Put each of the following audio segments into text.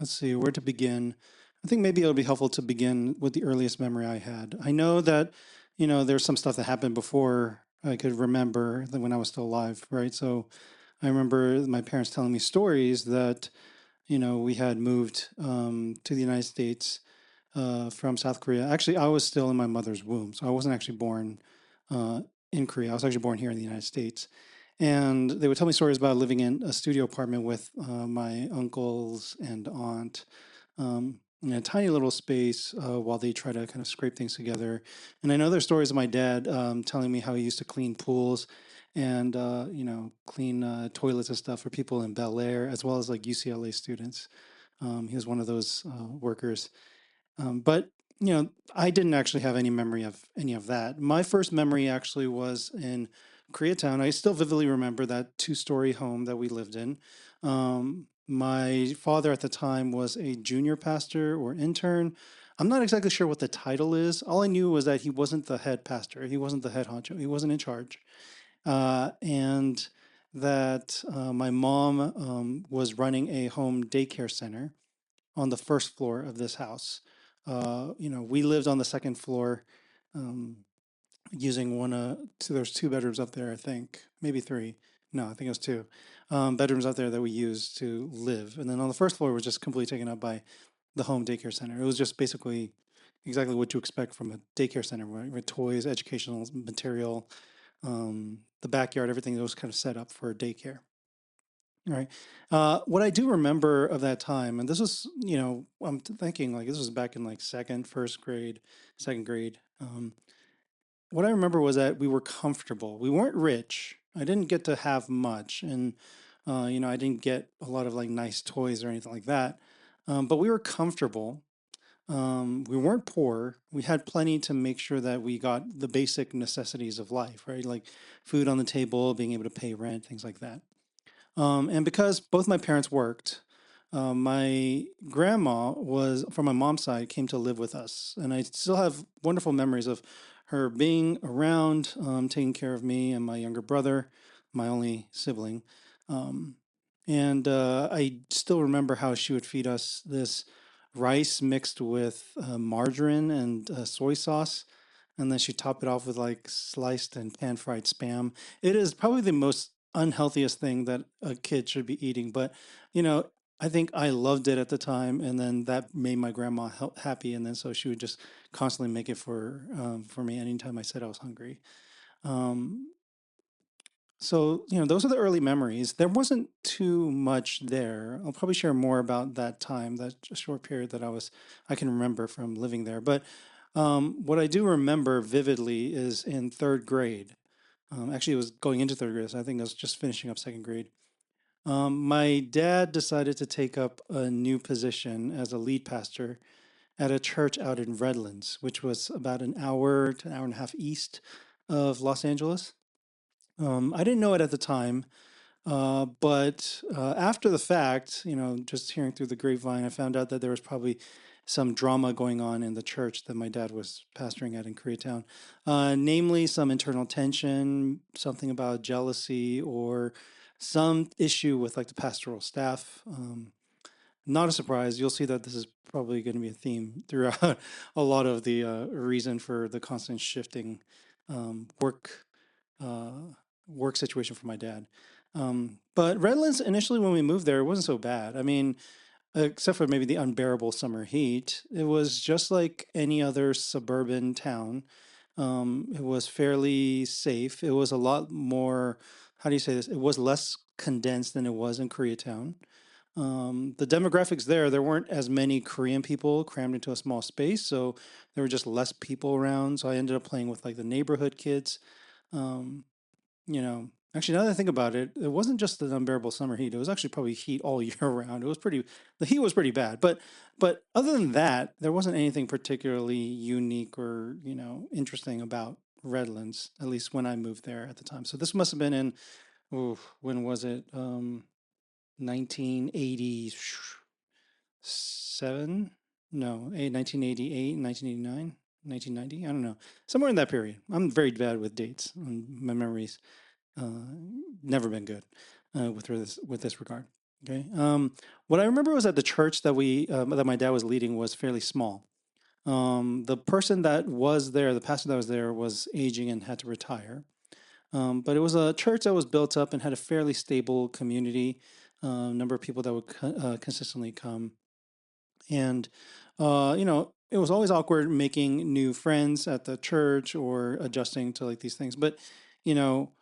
Let's see where to begin. I think maybe it'll be helpful to begin with the earliest memory I had. I know that, there's some stuff that happened before I could remember than when I was still alive, right? So I remember my parents telling me stories that, we had moved to the United States from South Korea. Actually, I was still in my mother's womb, so I wasn't actually born uh, in Korea. I was actually born here in the United States. And they would tell me stories about living in a studio apartment with my uncles and aunt in a tiny little space while they try to kind of scrape things together. And I know there's stories of my dad telling me how he used to clean pools and clean toilets and stuff for people in Bel Air as well as like UCLA students. He was one of those workers. But I didn't actually have any memory of any of that. My first memory actually was in Koreatown. I still vividly remember that two-story home that we lived in. My father at the time was a junior pastor or intern. I'm not exactly sure what the title is. All I knew was that he wasn't the head pastor. He wasn't the head honcho. He wasn't in charge. And that my mom was running a home daycare center on the first floor of this house. We lived on the second floor um, using so there's two bedrooms up there, I think, maybe three. No, I think it was two bedrooms up there that we used to live. And then on the first floor was just completely taken up by the home daycare center. It was just basically exactly what you expect from a daycare center, right? With toys, educational material, the backyard, everything that was kind of set up for daycare. Right. What I do remember of that time, and this was, I'm thinking like this was back in like first grade, second grade. What I remember was that we were comfortable. We weren't rich. I didn't get to have much, and I didn't get a lot of like nice toys or anything like that. But we were comfortable. We weren't poor. We had plenty to make sure that we got the basic necessities of life, right? Like food on the table, being able to pay rent, things like that. And because both my parents worked, my grandma was, from my mom's side, came to live with us. And I still have wonderful memories of her being around, taking care of me and my younger brother, my only sibling. Um, and I still remember how she would feed us this rice mixed with margarine and soy sauce. And then she'd top it off with like sliced and pan fried spam. It is probably the most unhealthiest thing that a kid should be eating. But, you know, I think I loved it at the time, and then that made my grandma happy, and then so she would just constantly make it for me anytime I said I was hungry. Um, so those are the early memories. There wasn't too much there. I'll probably share more about that time, that short period that I can remember from living there. But what I do remember vividly is in third grade. Actually, it was going into third grade, so I think I was just finishing up second grade. My dad decided to take up a new position as a lead pastor at a church out in Redlands, which was about an hour to an hour and a half east of Los Angeles. I didn't know it at the time, but after the fact, just hearing through the grapevine, I found out that there was probably some drama going on in the church that my dad was pastoring at in Koreatown, namely some internal tension, something about jealousy, or some issue with like the pastoral staff. Not a surprise. You'll see that this is probably going to be a theme throughout a lot of the reason for the constant shifting work uh, work situation for my dad. But Redlands initially, when we moved there, it wasn't so bad. I mean, except for maybe the unbearable summer heat, it was just like any other suburban town. It was fairly safe. It was a lot more, how do you say this? It was less condensed than it was in Koreatown. The demographics there weren't as many Korean people crammed into a small space, so there were just less people around. So I ended up playing with like the neighborhood kids. Um, actually, now that I think about it, it wasn't just the unbearable summer heat. It was actually probably heat all year round. The heat was pretty bad. But other than that, there wasn't anything particularly unique or, interesting about Redlands, at least when I moved there at the time. So this must have been in, when was it? 1987? No, 1988, 1989, 1990. I don't know. Somewhere in that period. I'm very bad with dates. My memories uh, never been good with this regard. Okay. What I remember was that the church that that my dad was leading was fairly small. The person that was there, the pastor that was there, was aging and had to retire. But it was a church that was built up and had a fairly stable community, number of people that would consistently come. And, it was always awkward making new friends at the church or adjusting to like these things. But, you know,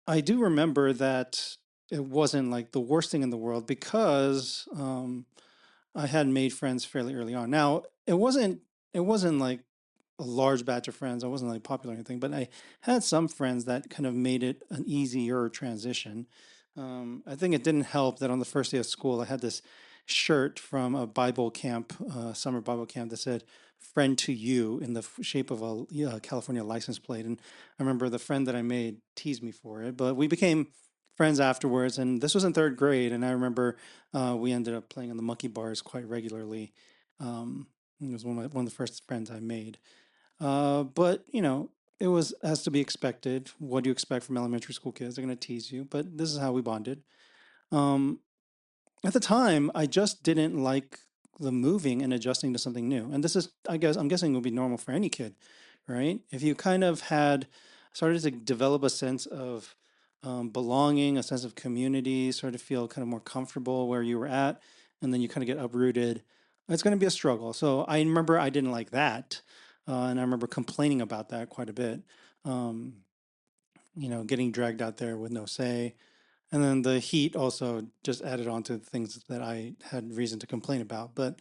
I do remember that it wasn't like the worst thing in the world because I had made friends fairly early on. Now, it wasn't like a large batch of friends. I wasn't like popular or anything, but I had some friends that kind of made it an easier transition. I think it didn't help that on the first day of school, I had this shirt from a Bible camp, summer Bible camp that said "Friend to You" in the shape of a California license plate. And I remember the friend that I made teased me for it, but we became friends afterwards. And this was in third grade. And I remember we ended up playing in the monkey bars quite regularly. Um, it was one of the first friends I made. But it was as to be expected. What do you expect from elementary school kids? They're going to tease you, but this is how we bonded. Um, at the time, I just didn't like the moving and adjusting to something new. And this is, I'm guessing, would be normal for any kid, right? If you kind of had started to develop a sense of belonging, a sense of community, sort of feel kind of more comfortable where you were at, and then you kind of get uprooted, it's going to be a struggle. So I remember I didn't like that. And I remember complaining about that quite a bit. Um, getting dragged out there with no say, and then the heat also just added on to things that I had reason to complain about. But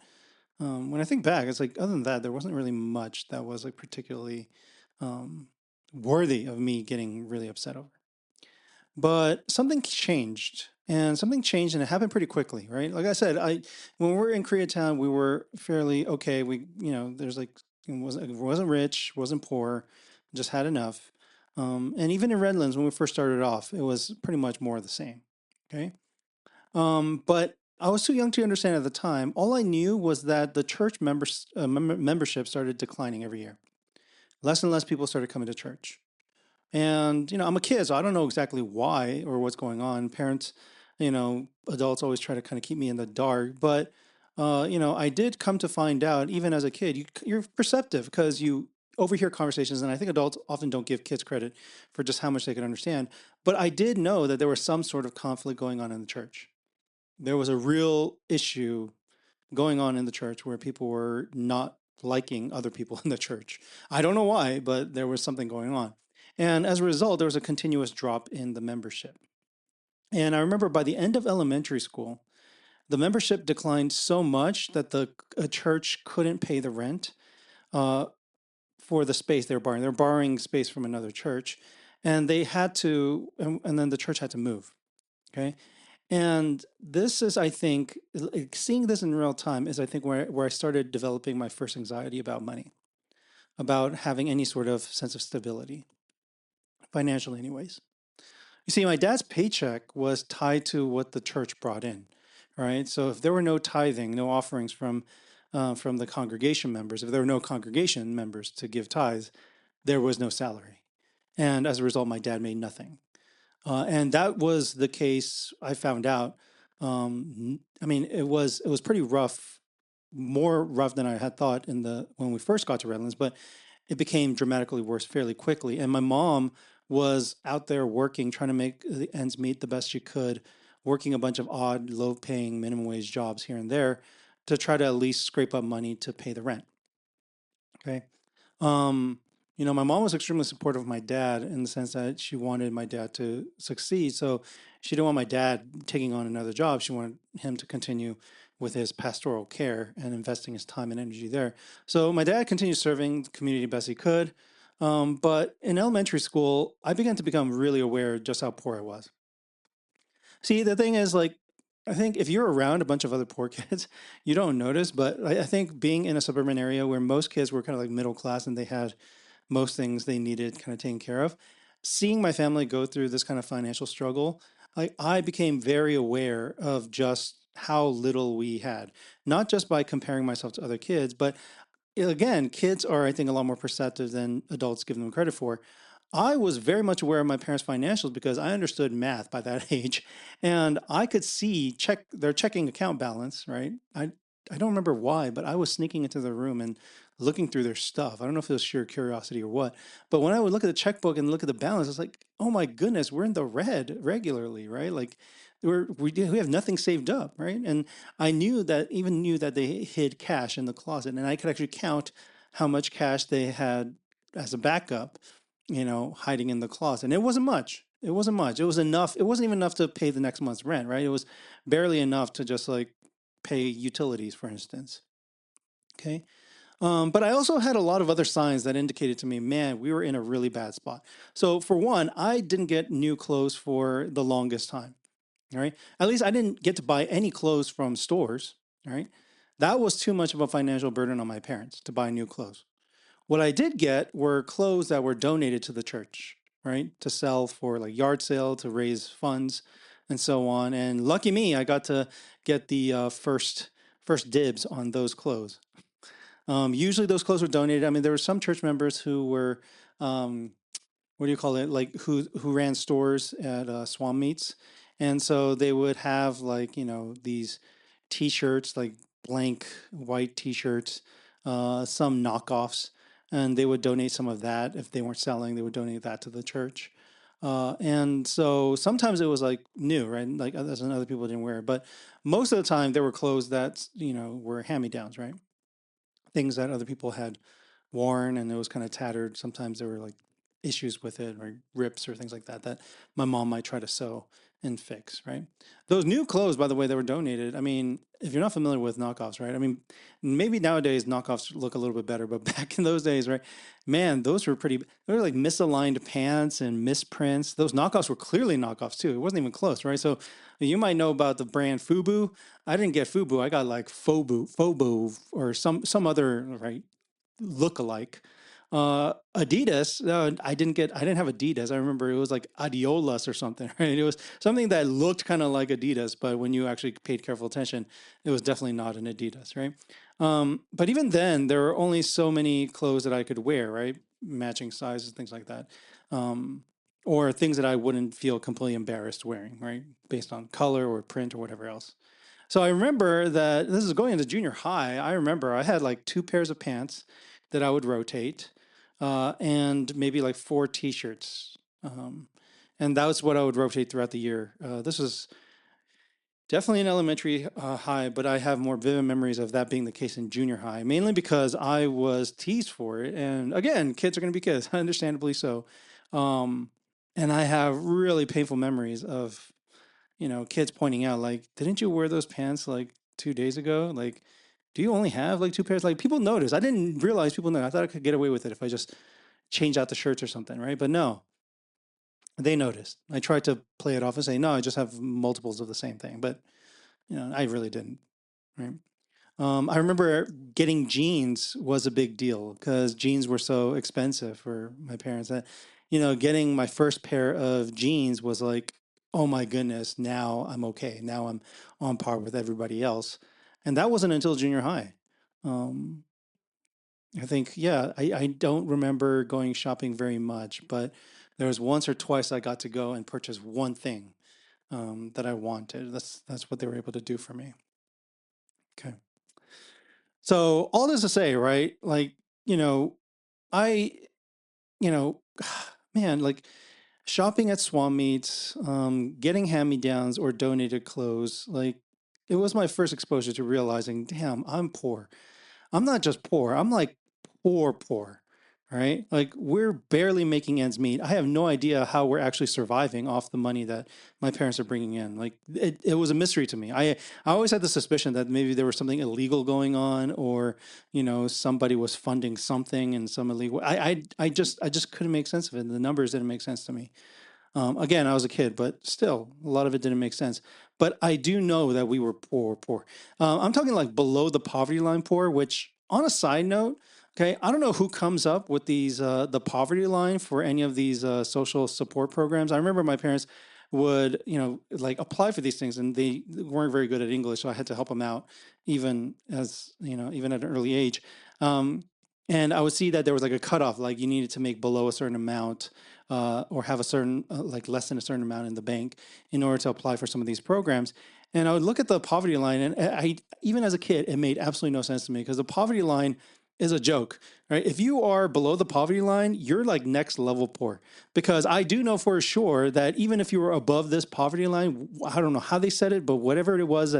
when I think back, it's like other than that, there wasn't really much that was like particularly um, worthy of me getting really upset over. But something changed, and it happened pretty quickly, right? Like I said, I when we were in Koreatown, we were fairly okay. There's like it wasn't rich, wasn't poor, just had enough. And even in Redlands, when we first started off, it was pretty much more of the same. Okay. But I was too young to understand at the time. All I knew was that the church membership started declining every year. Less and less people started coming to church. And, I'm a kid, so I don't know exactly why or what's going on. Parents, adults always try to kind of keep me in the dark. But, I did come to find out, even as a kid, you're perceptive because you overhear conversations. And I think adults often don't give kids credit for just how much they can understand. But I did know that there was some sort of conflict going on in the church. There was a real issue going on in the church where people were not liking other people in the church. I don't know why, but there was something going on. And as a result, there was a continuous drop in the membership. And I remember by the end of elementary school, the membership declined so much that the church couldn't pay the rent uh, for the space they were borrowing. They were borrowing space from another church, and they had to, and then the church had to move. Okay, and this is, I think, seeing this in real time is, I think, where I started developing my first anxiety about money, about having any sort of sense of stability, financially, anyways. You see, my dad's paycheck was tied to what the church brought in, right? So if there were no tithing, no offerings from the congregation members, if there were no congregation members to give tithes, there was no salary, and as a result, my dad made nothing. And that was the case. I found out. I mean, it was pretty rough, more rough than I had thought in the when we first got to Redlands, but it became dramatically worse fairly quickly. And my mom was out there working, trying to make the ends meet the best she could, working a bunch of odd, low-paying minimum wage jobs here and there to try to at least scrape up money to pay the rent. Okay. Um, my mom was extremely supportive of my dad in the sense that she wanted my dad to succeed. So she didn't want my dad taking on another job. She wanted him to continue with his pastoral care and investing his time and energy there. So my dad continued serving the community best he could. But in elementary school, I began to become really aware just how poor I was. See, the thing is, like, I think if you're around a bunch of other poor kids, you don't notice. But I think being in a suburban area where most kids were kind of like middle class and they had most things they needed kind of taken care of, seeing my family go through this kind of financial struggle, I became very aware of just how little we had, not just by comparing myself to other kids, but again, kids are, I think, a lot more perceptive than adults give them credit for. I was very much aware of my parents' financials because I understood math by that age, and I could see check their checking account balance. Right, I don't remember why, but I was sneaking into the room and looking through their stuff. I don't know if it was sheer curiosity or what, but when I would look at the checkbook and look at the balance, it's like, oh my goodness, we're in the red regularly, right? Like we have nothing saved up, right? And I knew that they hid cash in the closet, and I could actually count how much cash they had as a backup, hiding in the closet. And it wasn't much. It wasn't much. It was enough. It wasn't even enough to pay the next month's rent, right? It was barely enough to just like pay utilities, for instance. Okay. But I also had a lot of other signs that indicated to me, man, we were in a really bad spot. So, for one, I didn't get new clothes for the longest time. All right. At least I didn't get to buy any clothes from stores. All right. That was too much of a financial burden on my parents to buy new clothes. What I did get were clothes that were donated to the church, right? To sell for like yard sale, to raise funds, and so on. And lucky me, I got to get the first dibs on those clothes. Usually, those clothes were donated. I mean, there were some church members who were, um, what do you call it? Like who ran stores at swam meets, and so they would have like these T-shirts, like blank white T-shirts, some knockoffs, and they would donate some of that if they weren't selling. They would donate that to the church. And so sometimes it was like new, right? Like other people didn't wear it, but most of the time there were clothes that were hand-me-downs, right? Things that other people had worn and it was kind of tattered. Sometimes there were like issues with it or rips or things like that that my mom might try to sew and fix, right? Those new clothes, by the way, that were donated. I mean, if you're not familiar with knockoffs, right? I mean, maybe nowadays knockoffs look a little bit better, but back in those days, right? Man, those were pretty, they were like misaligned pants and misprints. Those knockoffs were clearly knockoffs too. It wasn't even close, right? So you might know about the brand Fubu. I didn't get Fubu. I got like Fobu, or some other, right, look-alike. Adidas, I didn't have Adidas. I remember it was like Adiolas or something, right? It was something that looked kind of like Adidas, but when you actually paid careful attention, it was definitely not an Adidas, right? But even then, there were only so many clothes that I could wear, right? Matching sizes, things like that. Um, or things that I wouldn't feel completely embarrassed wearing, right? Based on color or print or whatever else. So I remember that this is going into junior high. I remember I had like two pairs of pants that I would rotate, and maybe like four T-shirts. And that was what I would rotate throughout the year. This was definitely in elementary, high, but I have more vivid memories of that being the case in junior high, mainly because I was teased for it. And again, kids are going to be kids, understandably so. Um, and I have really painful memories of kids pointing out, like, didn't you wear those pants like 2 days ago? Like, do you only have like two pairs? Like, people notice. I didn't realize people know. I thought I could get away with it if I just change out the shirts or something, right? But no, they noticed. I tried to play it off and say, no, I just have multiples of the same thing. But, I really didn't, right? I remember getting jeans was a big deal because jeans were so expensive for my parents that, getting my first pair of jeans was like, oh my goodness, now I'm okay. Now I'm on par with everybody else. And that wasn't until junior high. Um, I think, yeah, I don't remember going shopping very much, but there was once or twice I got to go and purchase one thing that I wanted. That's what they were able to do for me. Okay. So all this to say, right? Like, you know, I, you know, man, like shopping at swap meets, getting hand-me-downs or donated clothes, like it was my first exposure to realizing, damn, I'm poor. I'm not just poor, I'm like poor, right? Like we're barely making ends meet. I have no idea how we're actually surviving off the money that my parents are bringing in. Like it was a mystery to me. I always had the suspicion that maybe there was something illegal going on, or somebody was funding something and some illegal. I just couldn't make sense of it. The numbers didn't make sense to me. Again, I was a kid, but still, a lot of it didn't make sense. But I do know that we were poor. I'm talking like below the poverty line poor, which, on a side note, okay, I don't know who comes up with these, the poverty line for any of these social support programs. I remember my parents would, like apply for these things and they weren't very good at English. So I had to help them out even as, even at an early age. Um, And I would see that there was like a cutoff, like you needed to make below a certain amount, or have a certain, like less than a certain amount in the bank in order to apply for some of these programs. And I would look at the poverty line, and even as a kid, it made absolutely no sense to me because the poverty line is a joke, right? If you are below the poverty line, you're like next level poor. Because I do know for sure that even if you were above this poverty line, I don't know how they said it, but whatever it was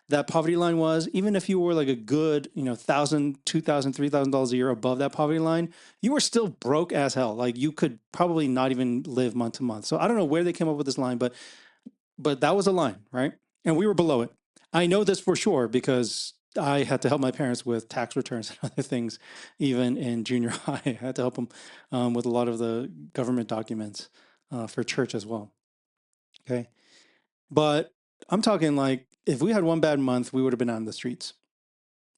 that poverty line was, even if you were like a good, $1,000, $2,000, $3,000 a year above that poverty line, you were still broke as hell. Like you could probably not even live month to month. So I don't know where they came up with this line, but that was a line, right? And we were below it. I know this for sure because I had to help my parents with tax returns and other things, even in junior high. I had to help them with a lot of the government documents for church as well. Okay. But I'm talking like if we had one bad month, we would have been out in the streets.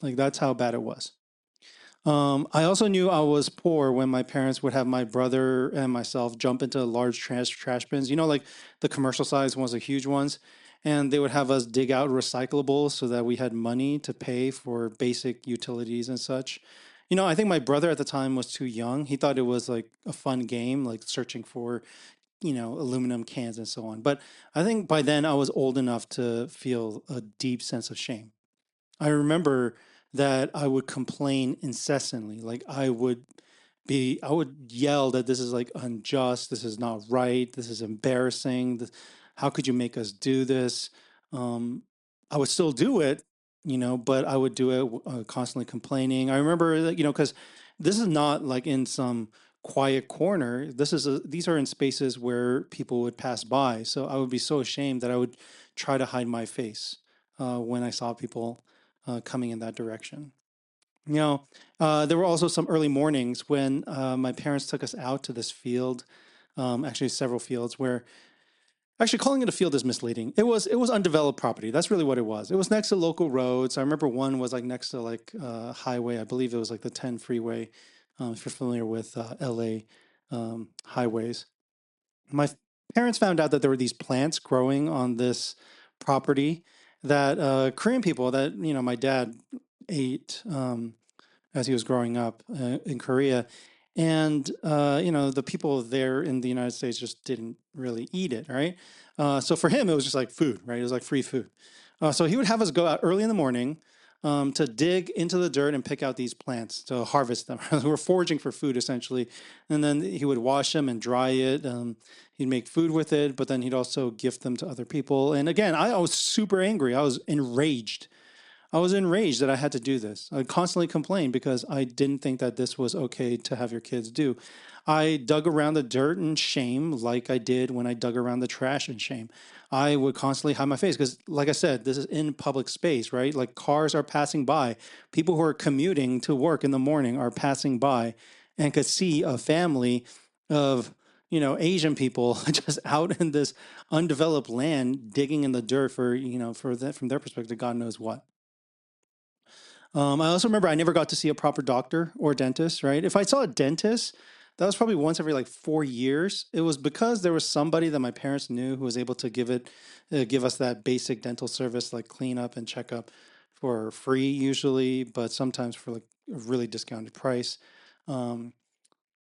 Like that's how bad it was. I also knew I was poor when my parents would have my brother and myself jump into large trash bins. Like the commercial size ones, the huge ones, and they would have us dig out recyclables so that we had money to pay for basic utilities and such. I think my brother at the time was too young. He thought it was like a fun game, like searching for aluminum cans and so on. But I think by then I was old enough to feel a deep sense of shame. I remember that I would complain incessantly. Like I would yell that this is like unjust. This is not right. This is embarrassing. How could you make us do this? Um, I would still do it, but I would do it constantly complaining. I remember that, because this is not like in some quiet corner. These are in spaces where people would pass by. So I would be so ashamed that I would try to hide my face when I saw people coming in that direction. There were also some early mornings when my parents took us out to this field, actually several fields where actually calling it a field is misleading. It was undeveloped property. That's really what it was. It was next to local roads. I remember one was like next to like highway. I believe it was like the 10 freeway. If you're familiar with LA highways, my parents found out that there were these plants growing on this property that Korean people that my dad ate as he was growing up in Korea, and the people there in the United States just didn't really eat it, right? So for him, it was just like food, right? It was like free food. So he would have us go out early in the morning to dig into the dirt and pick out these plants to harvest them. We were foraging for food essentially, and then he would wash them and dry it. He'd make food with it, but then he'd also gift them to other people. And again, I was super angry. I was enraged. I was enraged that I had to do this. I constantly complained because I didn't think that this was okay to have your kids do. I dug around the dirt in shame like I did when I dug around the trash in shame. I would constantly hide my face because, like I said, this is in public space, right? Like cars are passing by. People who are commuting to work in the morning are passing by and could see a family of Asian people just out in this undeveloped land digging in the dirt for, for that from their perspective, God knows what. I also remember I never got to see a proper doctor or dentist, right? If I saw a dentist, that was probably once every like 4 years. It was because there was somebody that my parents knew who was able to give us that basic dental service, like cleanup and checkup for free usually, but sometimes for like a really discounted price. Um,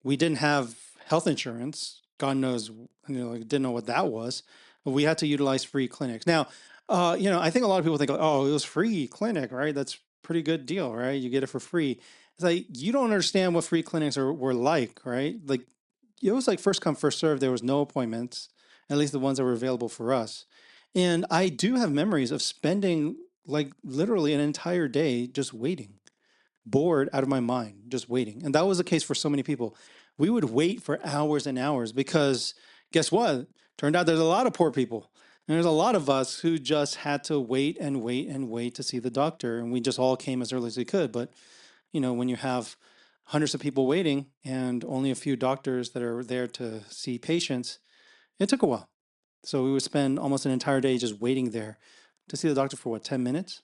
we didn't have health insurance. God knows, like, didn't know what that was. But we had to utilize free clinics. Now, I think a lot of people think, like, oh, it was free clinic, right? That's pretty good deal, right? You get it for free. It's like you don't understand what free clinics were like, right? Like it was like first come, first serve. There was no appointments, at least the ones that were available for us. And I do have memories of spending like literally an entire day just waiting, bored out of my mind, just waiting. And that was the case for so many people. We would wait for hours and hours because guess what? Turned out there's a lot of poor people. And there's a lot of us who just had to wait and wait and wait to see the doctor. And we just all came as early as we could. But, when you have hundreds of people waiting and only a few doctors that are there to see patients, it took a while. So we would spend almost an entire day just waiting there to see the doctor for what, 10 minutes?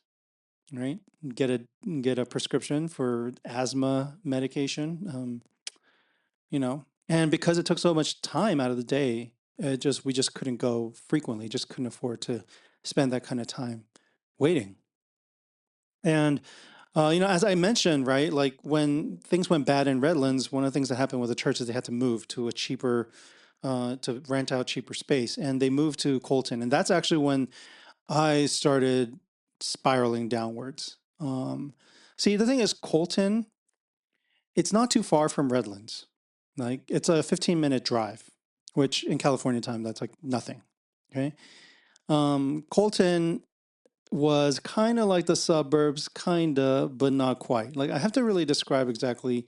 Right? Get a get a prescription for asthma medication. And because it took so much time out of the day, we just couldn't go frequently. Just couldn't afford to spend that kind of time waiting. And As I mentioned, right, like when things went bad in Redlands, one of the things that happened with the church is they had to move to a cheaper, to rent out cheaper space, and they moved to Colton, and that's actually when I started spiraling downwards. See, the thing is, Colton, it's not too far from Redlands. Like it's a 15-minute drive, which in California time, that's like nothing. Okay. Colton was kind of like the suburbs, kind of, but not quite. Like I have to really describe exactly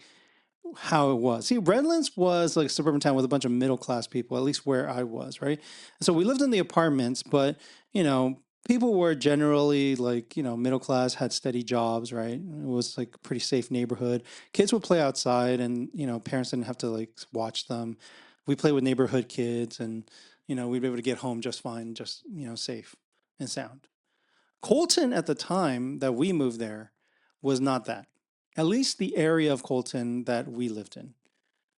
how it was. See, Redlands was like a suburban town with a bunch of middle class people, at least where I was, right? So we lived in the apartments, but you know, people were generally like, middle class, had steady jobs, right? It was like a pretty safe neighborhood. Kids would play outside and, parents didn't have to like watch them. We played with neighborhood kids and, we'd be able to get home just fine, just, safe and sound. Colton at the time that we moved there was not that. At least the area of Colton that we lived in.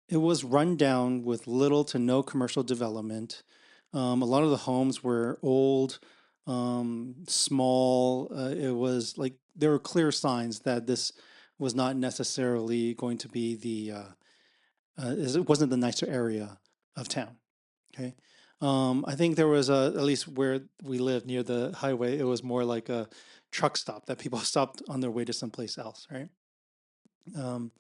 It was run down with little to no commercial development. A lot of the homes were old, small. It was like there were clear signs that this was not necessarily going to be it wasn't the nicer area of town. Okay. I think there was at least where we lived near the highway, it was more like a truck stop that people stopped on their way to someplace else, right? Um,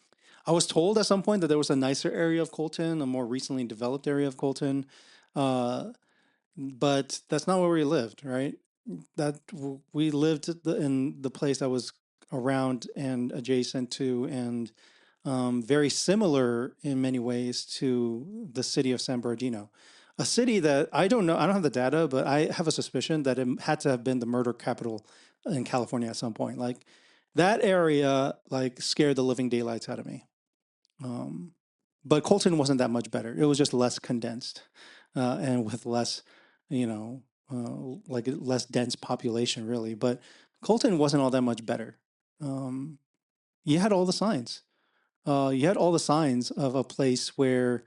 I was told at some point that there was a nicer area of Colton, a more recently developed area of Colton, uh, but that's not where we lived, right? We lived in the place that was around and adjacent to and very similar in many ways to the city of San Bernardino, a city that I don't know, I don't have the data, but I have a suspicion that it had to have been the murder capital in California at some point. Like that area, like scared the living daylights out of me. Um, but Colton wasn't that much better. It was just less condensed and with less, like less dense population, really. But Colton wasn't all that much better. Um, you had all the signs. You had all the signs of a place where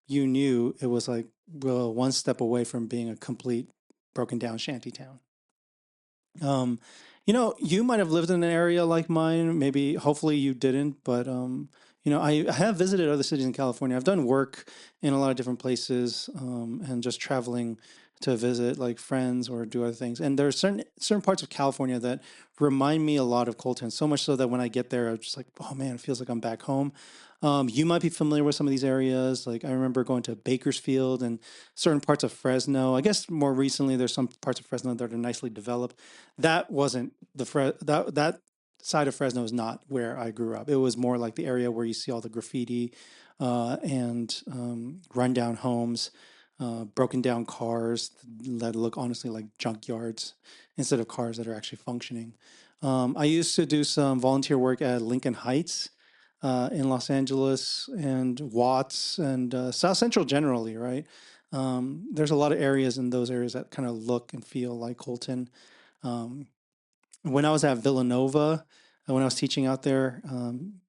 you knew it was like, well, one step away from being a complete broken down shanty town. Um, you might have lived in an area like mine. Maybe, hopefully, you didn't. But I have visited other cities in California. I've done work in a lot of different places, and just traveling to visit like friends or do other things. And there are certain parts of California that remind me a lot of Colton. So much so that when I get there, I'm just like, oh man, it feels like I'm back home. You might be familiar with some of these areas. Like I remember going to Bakersfield and certain parts of Fresno. I guess more recently, there's some parts of Fresno that are nicely developed. That wasn't that side of Fresno is not where I grew up. It was more like the area where you see all the graffiti and rundown homes, broken down cars that look honestly like junkyards instead of cars that are actually functioning. I used to do some volunteer work at Lincoln Heights in Los Angeles and Watts and South Central generally, right? There's a lot of areas in those areas that kind of look and feel like Colton. Um, when I was at Villanova, when I was teaching out there,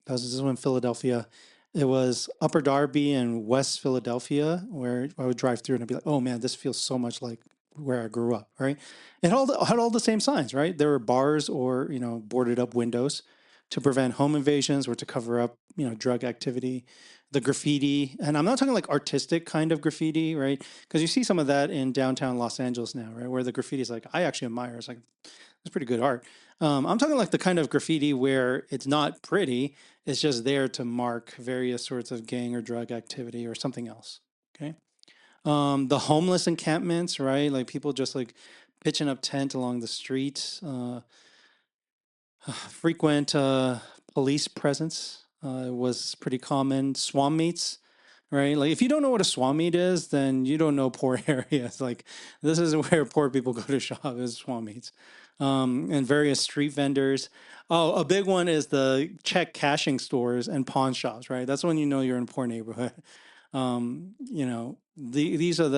this is in Philadelphia. It was Upper Darby and West Philadelphia, where I would drive through and I'd be like, "Oh man, this feels so much like where I grew up." Right? It had all the same signs, right? There were bars or boarded up windows to prevent home invasions or to cover up drug activity. The graffiti, and I'm not talking like artistic kind of graffiti, right? Because you see some of that in downtown Los Angeles now, right? Where the graffiti is like I actually admire. It's like it's pretty good art. I'm talking like the kind of graffiti where it's not pretty, it's just there to mark various sorts of gang or drug activity or something else. Okay. The homeless encampments, right? Like people just like pitching up tent along the street, frequent police presence was pretty common. Swam meets, right? Like if you don't know what a swam meet is, then you don't know poor areas. Like this is where poor people go to shop is swam meets, and various street vendors. Oh, a big one is the check cashing stores and pawn shops, right? That's when you know you're in a poor neighborhood. These are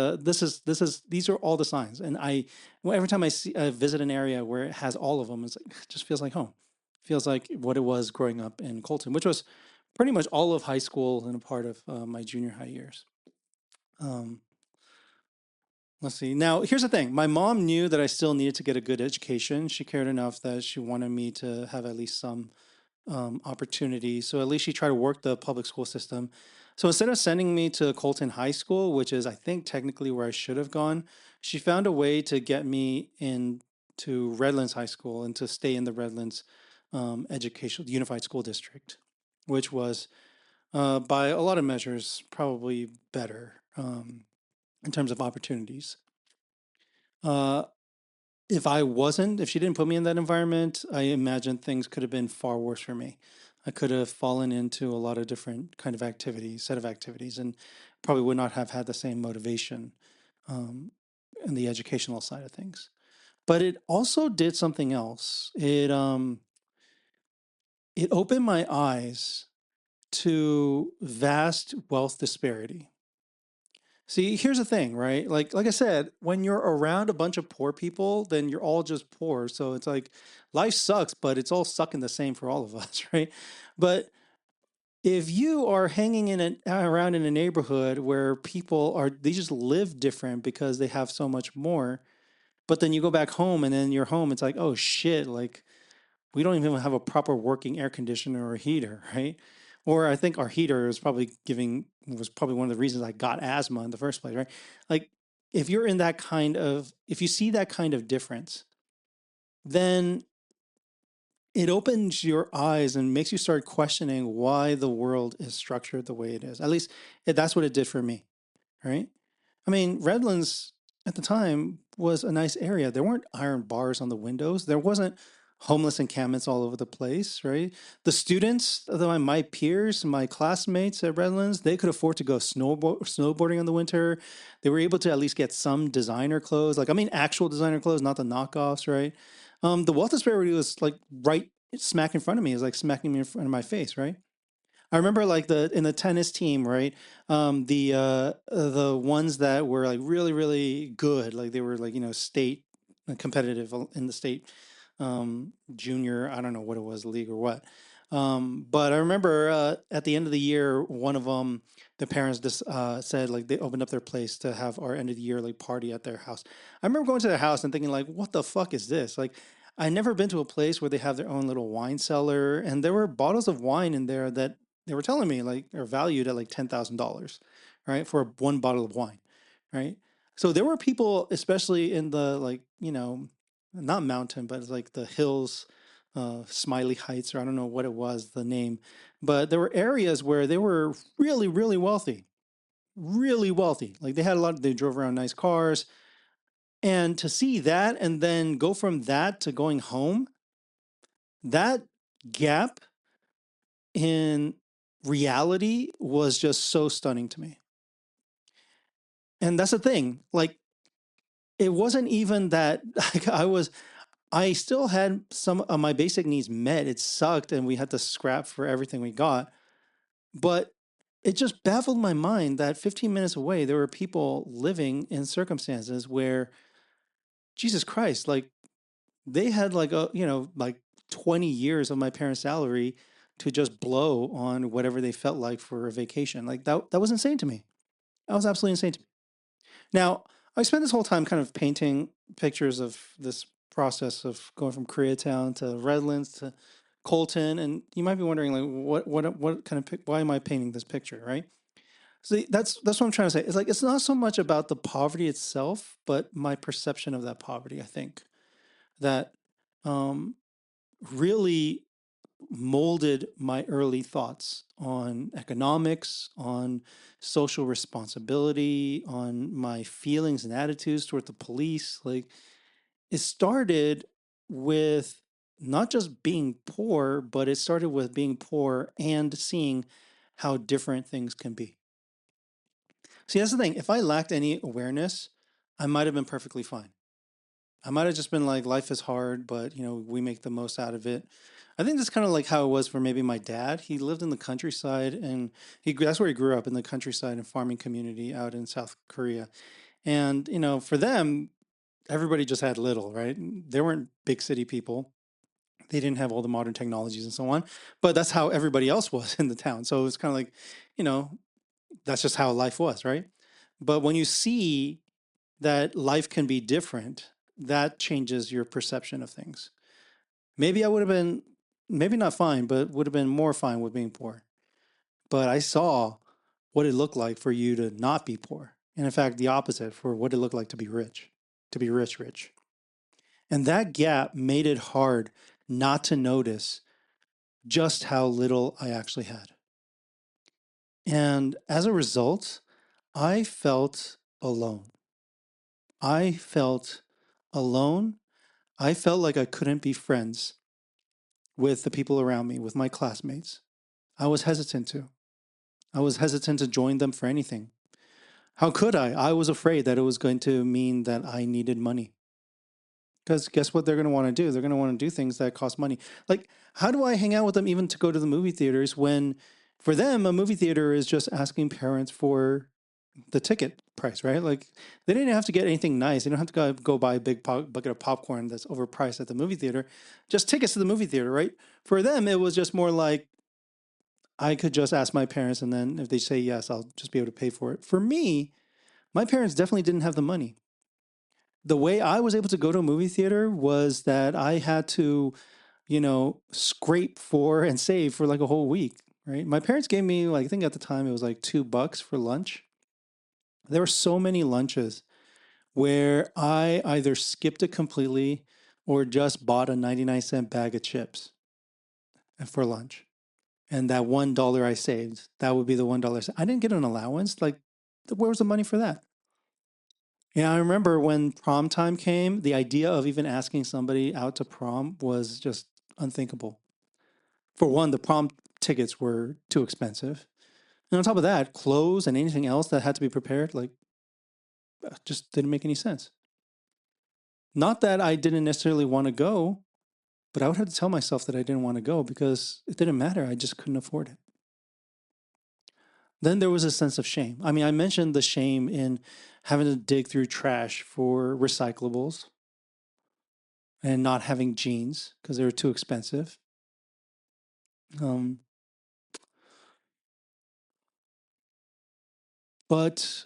these are all the signs, and every time I visit an area where it has all of them, it just feels like home. Feels like what it was growing up in Colton, which was pretty much all of high school and a part of my junior high years. Um, let's see. Now, here's the thing. My mom knew that I still needed to get a good education. She cared enough that she wanted me to have at least some. opportunity. So at least she tried to work the public school system. So instead of sending me to Colton High School, which is I think technically where I should have gone, she found a way to get me into Redlands High School and to stay in the Redlands Educational Unified School District, which was by a lot of measures probably better in terms of opportunities. Uh, if she didn't put me in that environment, I imagine things could have been far worse for me. I could have fallen into a lot of different kind of activities, set of activities, and probably would not have had the same motivation um, in the educational side of things. But it also did something else. It opened my eyes to vast wealth disparity. See, here's the thing, right? Like I said, when you're around a bunch of poor people, then you're all just poor. So it's like life sucks, but it's all sucking the same for all of us, right? But if you are hanging around in a neighborhood where people are they just live different because they have so much more, but then you go back home and then you're home, it's like, oh shit, like we don't even have a proper working air conditioner or heater, right? Or I think our heater was probably one of the reasons I got asthma in the first place, right? Like if you see that kind of difference, then it opens your eyes and makes you start questioning why the world is structured the way it is. At least that's what it did for me, right? I mean, Redlands at the time was a nice area. There weren't iron bars on the windows. There wasn't homeless encampments all over the place, right? The students, my peers, my classmates at Redlands, they could afford to go snowboarding in the winter. They were able to at least get some designer clothes, like I mean, actual designer clothes, not the knockoffs, right? The wealth disparity was like right smack in front of me. It was like smacking me in front of my face, right? I remember like the tennis team, right? The ones that were like really really good, like they were like state competitive in the state junior. I don't know what it was, league or what. But I remember at the end of the year, one of them, the parents just said like they opened up their place to have our end of the year like party at their house. I remember going to their house and thinking like, what the fuck is this? Like, I never been to a place where they have their own little wine cellar, and there were bottles of wine in there that they were telling me like are valued at like $10,000, right, for one bottle of wine, right? So there were people, especially in the like not mountain, but it's like the hills, Smiley Heights, or I don't know what it was, the name, but there were areas where they were really, really wealthy, really wealthy. Like they had a lot, they drove around nice cars. And to see that and then go from that to going home, that gap in reality was just so stunning to me. And that's the thing. Like, it wasn't even that like I still had some of my basic needs met. It sucked and we had to scrap for everything we got. But it just baffled my mind that 15 minutes away, there were people living in circumstances where, Jesus Christ, like they had like like 20 years of my parents' salary to just blow on whatever they felt like for a vacation. Like that was insane to me. That was absolutely insane to me. Now, I spent this whole time kind of painting pictures of this process of going from Koreatown to Redlands to Colton, and you might be wondering, like, what kind of why am I painting this picture, right? So that's what I'm trying to say. It's like it's not so much about the poverty itself, but my perception of that poverty. I think that um, really molded my early thoughts on economics, on social responsibility, on my feelings and attitudes toward the police. Like it started with not just being poor, but it started with being poor and seeing how different things can be. See, that's the thing. If I lacked any awareness, I might have been perfectly fine. I might have just been like, life is hard, but we make the most out of it. I think that's kind of like how it was for maybe my dad. He lived in the countryside, and that's where he grew up, in the countryside and farming community out in South Korea. And for them, everybody just had little, right? They weren't big city people. They didn't have all the modern technologies and so on, but that's how everybody else was in the town. So it's kind of like, you know, that's just how life was, right? But when you see that life can be different, that changes your perception of things. Maybe I would have been maybe not fine, but would have been more fine with being poor. But I saw what it looked like for you to not be poor. And in fact, the opposite for what it looked like to be rich, rich. And that gap made it hard not to notice just how little I actually had. And as a result, I felt alone. I felt alone. I felt like I couldn't be friends with the people around me, with my classmates. I was hesitant to. I was hesitant to join them for anything. How could I? I was afraid that it was going to mean that I needed money. Because guess what they're going to want to do? They're going to want to do things that cost money. Like, how do I hang out with them even to go to the movie theaters when for them, a movie theater is just asking parents for the ticket price, right? Like, they didn't have to get anything nice. They don't have to go buy a big bucket of popcorn that's overpriced at the movie theater. Just tickets to the movie theater, right? For them, it was just more like I could just ask my parents, and then if they say yes, I'll just be able to pay for it. For me, my parents definitely didn't have the money. The way I was able to go to a movie theater was that I had to, scrape for and save for like a whole week, right? My parents gave me, like, I think at the time it was like $2 for lunch. There were so many lunches where I either skipped it completely or just bought a 99-cent bag of chips for lunch. And that $1 I saved, that would be the $1. I didn't get an allowance. Like, where was the money for that? Yeah, I remember when prom time came, the idea of even asking somebody out to prom was just unthinkable. For one, the prom tickets were too expensive. And on top of that, clothes and anything else that had to be prepared, like, just didn't make any sense. Not that I didn't necessarily want to go, but I would have to tell myself that I didn't want to go because it didn't matter. I just couldn't afford it. Then there was a sense of shame. I mean, I mentioned the shame in having to dig through trash for recyclables and not having jeans because they were too expensive. Um, but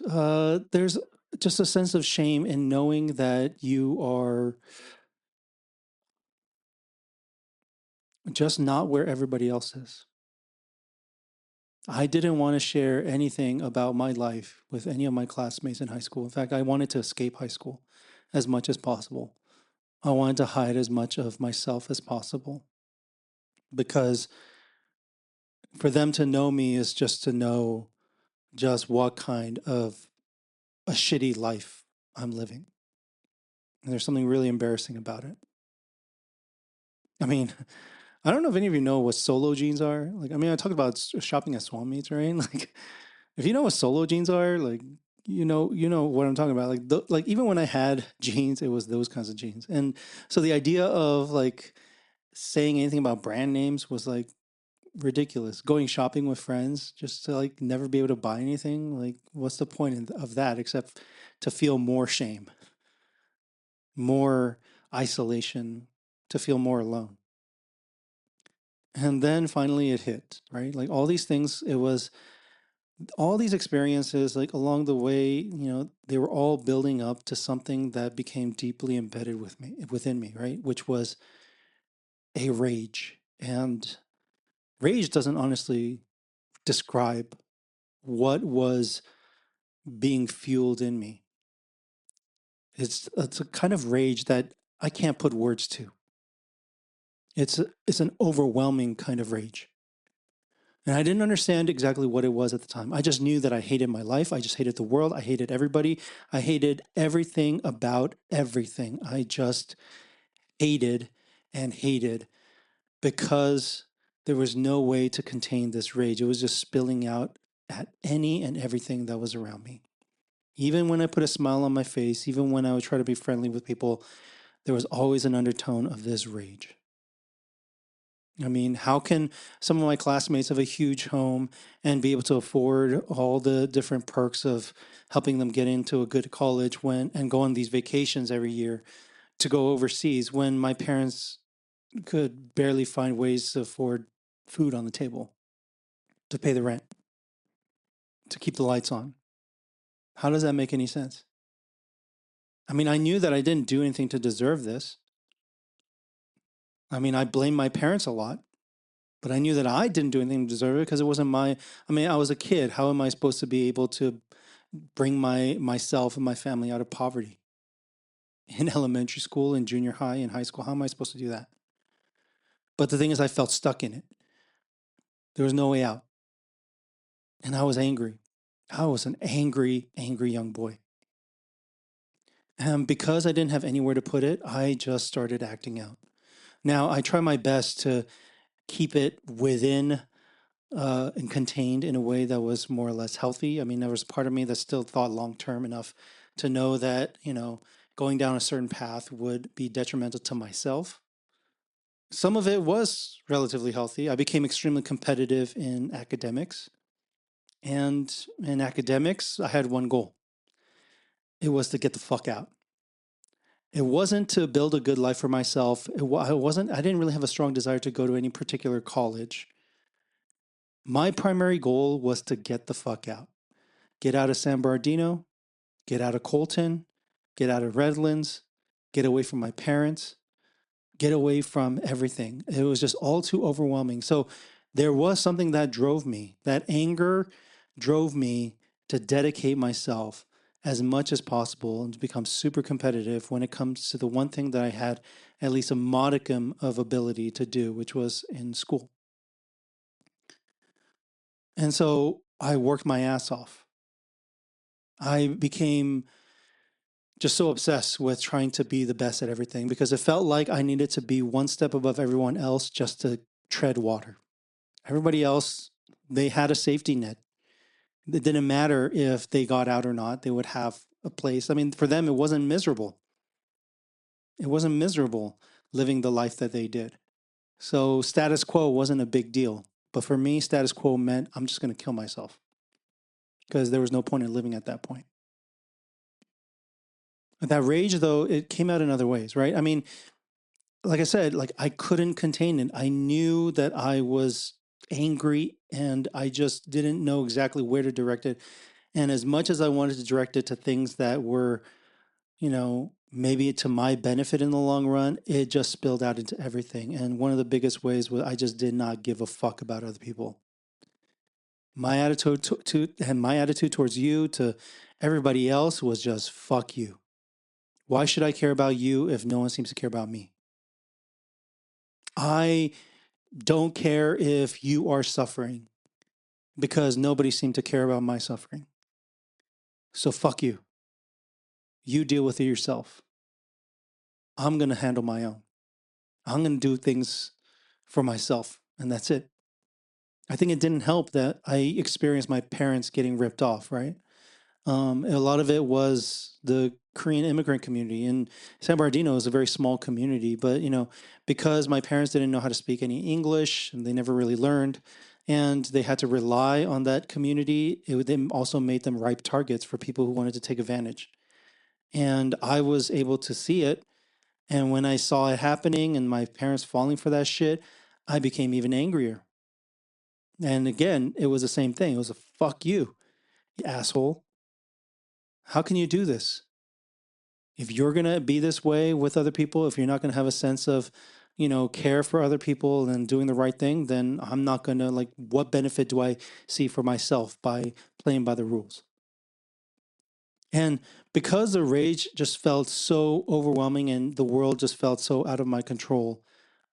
there's just a sense of shame in knowing that you are just not where everybody else is. I didn't want to share anything about my life with any of my classmates in high school. In fact, I wanted to escape high school as much as possible. I wanted to hide as much of myself as possible because for them to know me is just to know just what kind of a shitty life I'm living. And there's something really embarrassing about it. I mean, I don't know if any of you know what solo jeans are. Like, I mean, I talked about shopping at swap meets, right? Like, if you know what solo jeans are, like, you know what I'm talking about. Like even when I had jeans, it was those kinds of jeans. And so the idea of like saying anything about brand names was like ridiculous. Going shopping with friends just to like never be able to buy anything, like what's the point of that except to feel more shame, more isolation, to feel more alone. And then finally it hit, right? Like all these things, it was all these experiences, like along the way, they were all building up to something that became deeply embedded within me, right? Which was a rage. And rage doesn't honestly describe what was being fueled in me. It's a kind of rage that I can't put words to. It's an overwhelming kind of rage. And I didn't understand exactly what it was at the time. I just knew that I hated my life. I just hated the world. I hated everybody. I hated everything about everything. I just hated and hated because there was no way to contain this rage. It was just spilling out at any and everything that was around me. Even when I put a smile on my face, even when I would try to be friendly with people, there was always an undertone of this rage. I mean, how can some of my classmates have a huge home and be able to afford all the different perks of helping them get into a good college and go on these vacations every year to go overseas when my parents could barely find ways to afford food on the table, to pay the rent, to keep the lights on? How does that make any sense? I mean, I knew that I didn't do anything to deserve this. I mean, I blame my parents a lot. But I knew that I didn't do anything to deserve it because it wasn't my, I mean, I was a kid. How am I supposed to be able to bring myself and my family out of poverty in elementary school, in junior high, in high school? How am I supposed to do that? But the thing is, I felt stuck in it. There was no way out. And I was angry. I was an angry, angry young boy. And because I didn't have anywhere to put it, I just started acting out. Now, I try my best to keep it within and contained in a way that was more or less healthy. I mean, there was part of me that still thought long term enough to know that, going down a certain path would be detrimental to myself. Some of it was relatively healthy. I became extremely competitive in academics. And in academics, I had one goal. It was to get the fuck out. It wasn't to build a good life for myself. I didn't really have a strong desire to go to any particular college. My primary goal was to get the fuck out. Get out of San Bernardino, get out of Colton, get out of Redlands, get away from my parents, get away from everything. It was just all too overwhelming. So there was something that drove me. That anger drove me to dedicate myself as much as possible and to become super competitive when it comes to the one thing that I had at least a modicum of ability to do, which was in school. And so I worked my ass off. I became just so obsessed with trying to be the best at everything because it felt like I needed to be one step above everyone else just to tread water. Everybody else, they had a safety net. It didn't matter if they got out or not, they would have a place. I mean, for them, it wasn't miserable. It wasn't miserable living the life that they did. So status quo wasn't a big deal. But for me, status quo meant I'm just going to kill myself because there was no point in living at that point. That rage, though, it came out in other ways, right? I mean, like I said, like I couldn't contain it. I knew that I was angry and I just didn't know exactly where to direct it. And as much as I wanted to direct it to things that were, maybe to my benefit in the long run, it just spilled out into everything. And one of the biggest ways was I just did not give a fuck about other people. My attitude and my attitude towards you to everybody else was just fuck you. Why should I care about you if no one seems to care about me? I don't care if you are suffering because nobody seemed to care about my suffering. So fuck you. You deal with it yourself. I'm going to handle my own. I'm going to do things for myself, and that's it. I think it didn't help that I experienced my parents getting ripped off, right? A lot of it was the Korean immigrant community. And San Bernardino is a very small community, but because my parents didn't know how to speak any English and they never really learned, and they had to rely on that community, it also made them ripe targets for people who wanted to take advantage. And I was able to see it. And when I saw it happening and my parents falling for that shit, I became even angrier. And again, it was the same thing. It was a fuck you asshole. How can you do this? If you're going to be this way with other people, if you're not going to have a sense of, care for other people and doing the right thing, then I'm not going to, like, what benefit do I see for myself by playing by the rules? And because the rage just felt so overwhelming and the world just felt so out of my control,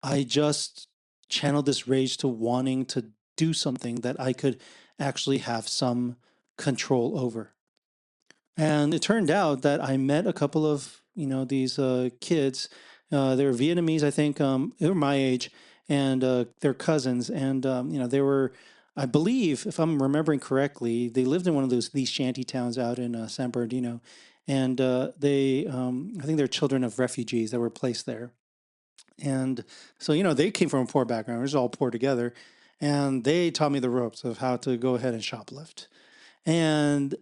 I just channeled this rage to wanting to do something that I could actually have some control over. And it turned out that I met a couple of, these kids. They were Vietnamese, I think. They were my age, and they're cousins. And they were, I believe, if I'm remembering correctly, they lived in one of these shanty towns out in San Bernardino, and I think they're children of refugees that were placed there. And so, they came from a poor background. It was all poor together, and they taught me the ropes of how to go ahead and shoplift. And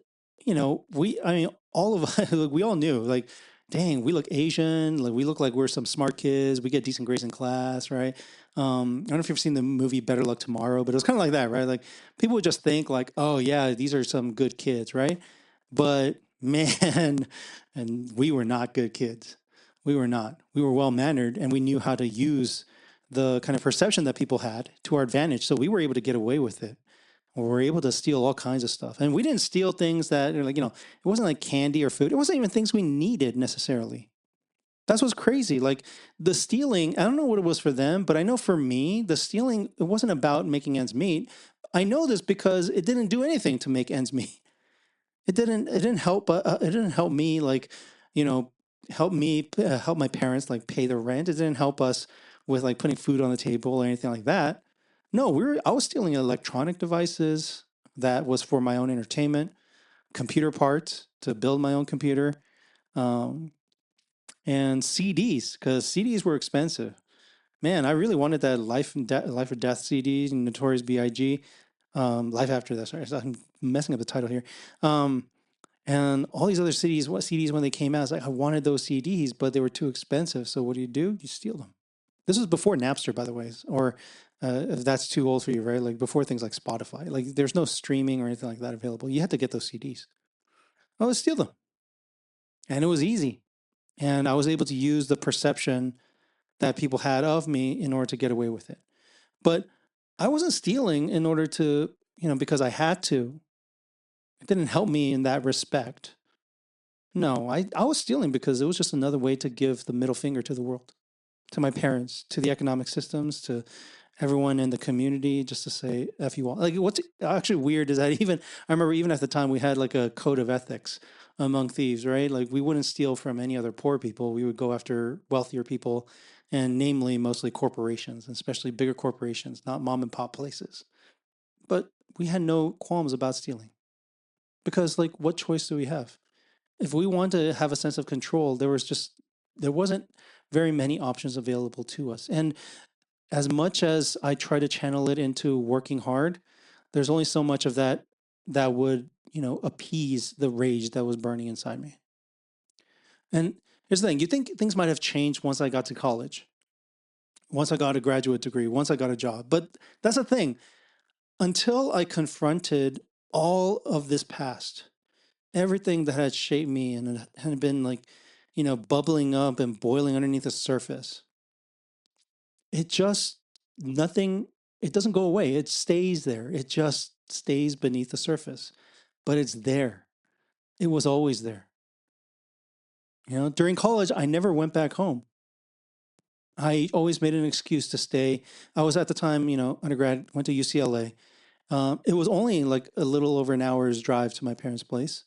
I mean, all of us, we all knew, like, dang, we look Asian, like we look like we're some smart kids. We get decent grades in class, right? I don't know if you've ever seen the movie Better Luck Tomorrow, but it was kind of like that, right? Like people would just think like, oh yeah, these are some good kids, right? But man, and we were not good kids. We were not. We were well mannered, and we knew how to use the kind of perception that people had to our advantage. So we were able to get away with it. We were able to steal all kinds of stuff. And we didn't steal things that are like, it wasn't like candy or food. It wasn't even things we needed necessarily. That's what's crazy. Like the stealing, I don't know what it was for them, but I know for me, the stealing, it wasn't about making ends meet. I know this because it didn't do anything to make ends meet. It didn't help, it didn't help me like, you know, help my parents like pay their rent. It didn't help us with like putting food on the table or anything like that. No, I was stealing electronic devices that was for my own entertainment, computer parts to build my own computer. Um, and CDs because CDs were expensive. Man, I really wanted that Life or Death CD, Notorious B.I.G. Life After That. Sorry, I'm messing up the title here. And all these other CDs when they came out, I was like, I wanted those CDs, but they were too expensive. So what do? You steal them. This was before Napster, by the way, or if that's too old for you, right? Like before things like Spotify. Like there's no streaming or anything like that available. You had to get those CDs. I would steal them, and it was easy. And I was able to use the perception that people had of me in order to get away with it. But I wasn't stealing in order to, because I had to. It didn't help me in that respect. No, I was stealing because it was just another way to give the middle finger to the world, to my parents, to the economic systems, to everyone in the community, just to say F you all. Like what's actually weird is that I remember even at the time we had like a code of ethics among thieves, right? Like we wouldn't steal from any other poor people. We would go after wealthier people, and namely mostly corporations, especially bigger corporations, not mom and pop places. But we had no qualms about stealing because like what choice do we have? If we want to have a sense of control, there wasn't very many options available to us. And as much as I try to channel it into working hard, there's only so much of that that would, appease the rage that was burning inside me. And here's the thing, you think things might have changed once I got to college, once I got a graduate degree, once I got a job. But that's the thing, until I confronted all of this past, everything that had shaped me and had been like, bubbling up and boiling underneath the surface, it just nothing, it doesn't go away. It stays there. It just stays beneath the surface, but it's there. It was always there. During college, I never went back home. I always made an excuse to stay. I was at the time, undergrad, went to UCLA. It was only like a little over an hour's drive to my parents' place,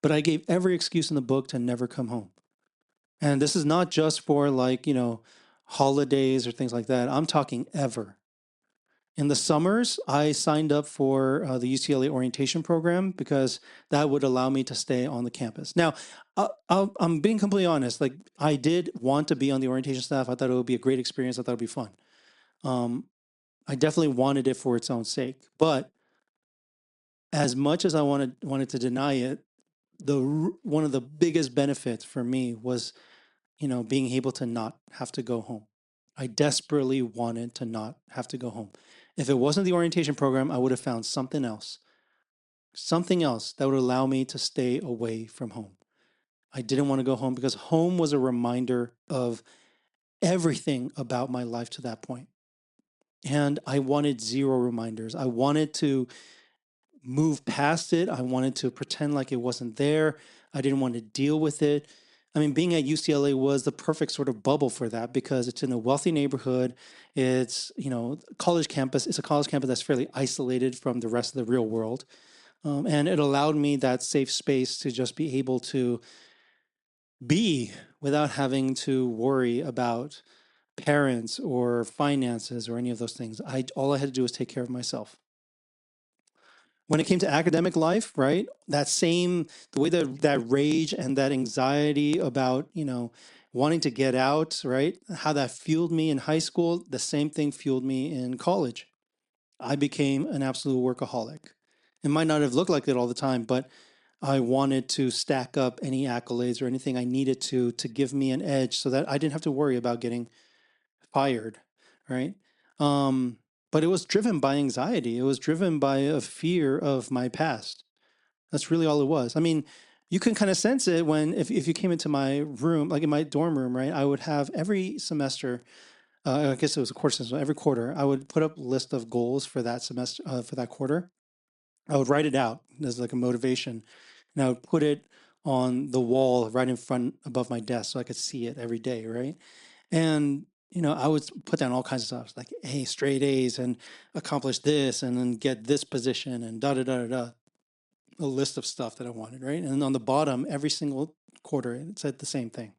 but I gave every excuse in the book to never come home. And this is not just for like, holidays or things like that. I'm talking ever. In the summers, I signed up for the UCLA orientation program because that would allow me to stay on the campus. Now, I'm being completely honest. Like, I did want to be on the orientation staff. I thought it would be a great experience. I thought it would be fun. I definitely wanted it for its own sake. But as much as I wanted to deny it, one of the biggest benefits for me was, being able to not have to go home. I desperately wanted to not have to go home. If it wasn't the orientation program, I would have found something else that would allow me to stay away from home. I didn't want to go home because home was a reminder of everything about my life to that point. And I wanted zero reminders. I wanted to move past it. I wanted to pretend like it wasn't there. I didn't want to deal with it. I mean, being at UCLA was the perfect sort of bubble for that because it's in a wealthy neighborhood. It's, college campus. It's a college campus that's fairly isolated from the rest of the real world. And it allowed me that safe space to just be able to be without having to worry about parents or finances or any of those things. All I had to do was take care of myself. When it came to academic life, right? The way that rage and that anxiety about, wanting to get out, right? How that fueled me in high school, the same thing fueled me in college. I became an absolute workaholic. It might not have looked like it all the time, but I wanted to stack up any accolades or anything I needed to give me an edge so that I didn't have to worry about getting fired, right? But it was driven by anxiety. It was driven by a fear of my past. That's really all it was. I mean, you can kind of sense it when if you came into my room, like in my dorm room, right? I would have every semester, I guess it was a quarter semester. Every quarter, I would put up a list of goals for that semester, for that quarter. I would write it out as like a motivation, and I would put it on the wall right in front above my desk so I could see it every day, right? And I would put down all kinds of stuff like, hey, straight A's and accomplish this and then get this position and da da da da da. A list of stuff that I wanted, right? And on the bottom, every single quarter, it said the same thing,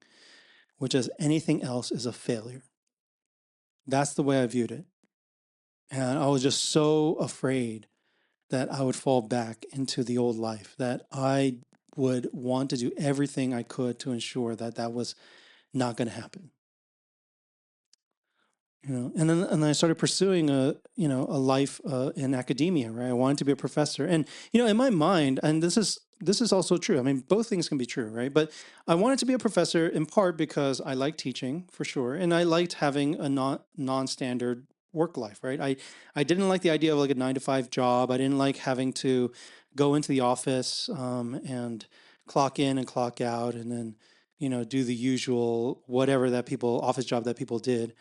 which is anything else is a failure. That's the way I viewed it. And I was just so afraid that I would fall back into the old life, that I would want to do everything I could to ensure that that was not going to happen. And then I started pursuing a life in academia, right? I wanted to be a professor, and in my mind, and this is also true. I mean, both things can be true, right? But I wanted to be a professor in part because I like teaching for sure, and I liked having a non-standard work life, right? I didn't like the idea of like a 9 to 5 job. I didn't like having to go into the office and clock in and clock out, and then do the usual whatever that people office job that people did.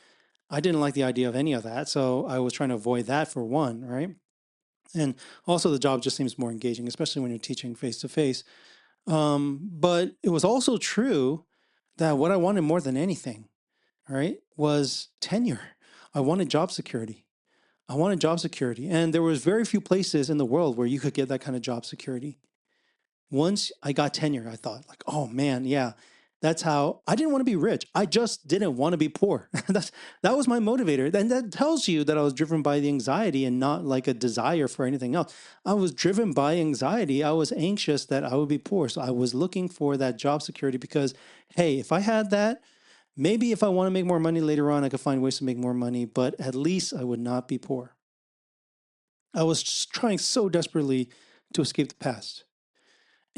I didn't like the idea of any of that. So I was trying to avoid that for one, right? And also the job just seems more engaging, especially when you're teaching face to face. But it was also true that what I wanted more than anything, right, was tenure. I wanted job security. I wanted job security. And there was very few places in the world where you could get that kind of job security. Once I got tenure, I thought like, oh man, yeah, that's how I didn't want to be rich. I just didn't want to be poor. That was my motivator. And that tells you that I was driven by the anxiety and not like a desire for anything else. I was driven by anxiety. I was anxious that I would be poor. So I was looking for that job security because, hey, if I had that, maybe if I want to make more money later on, I could find ways to make more money, but at least I would not be poor. I was just trying so desperately to escape the past.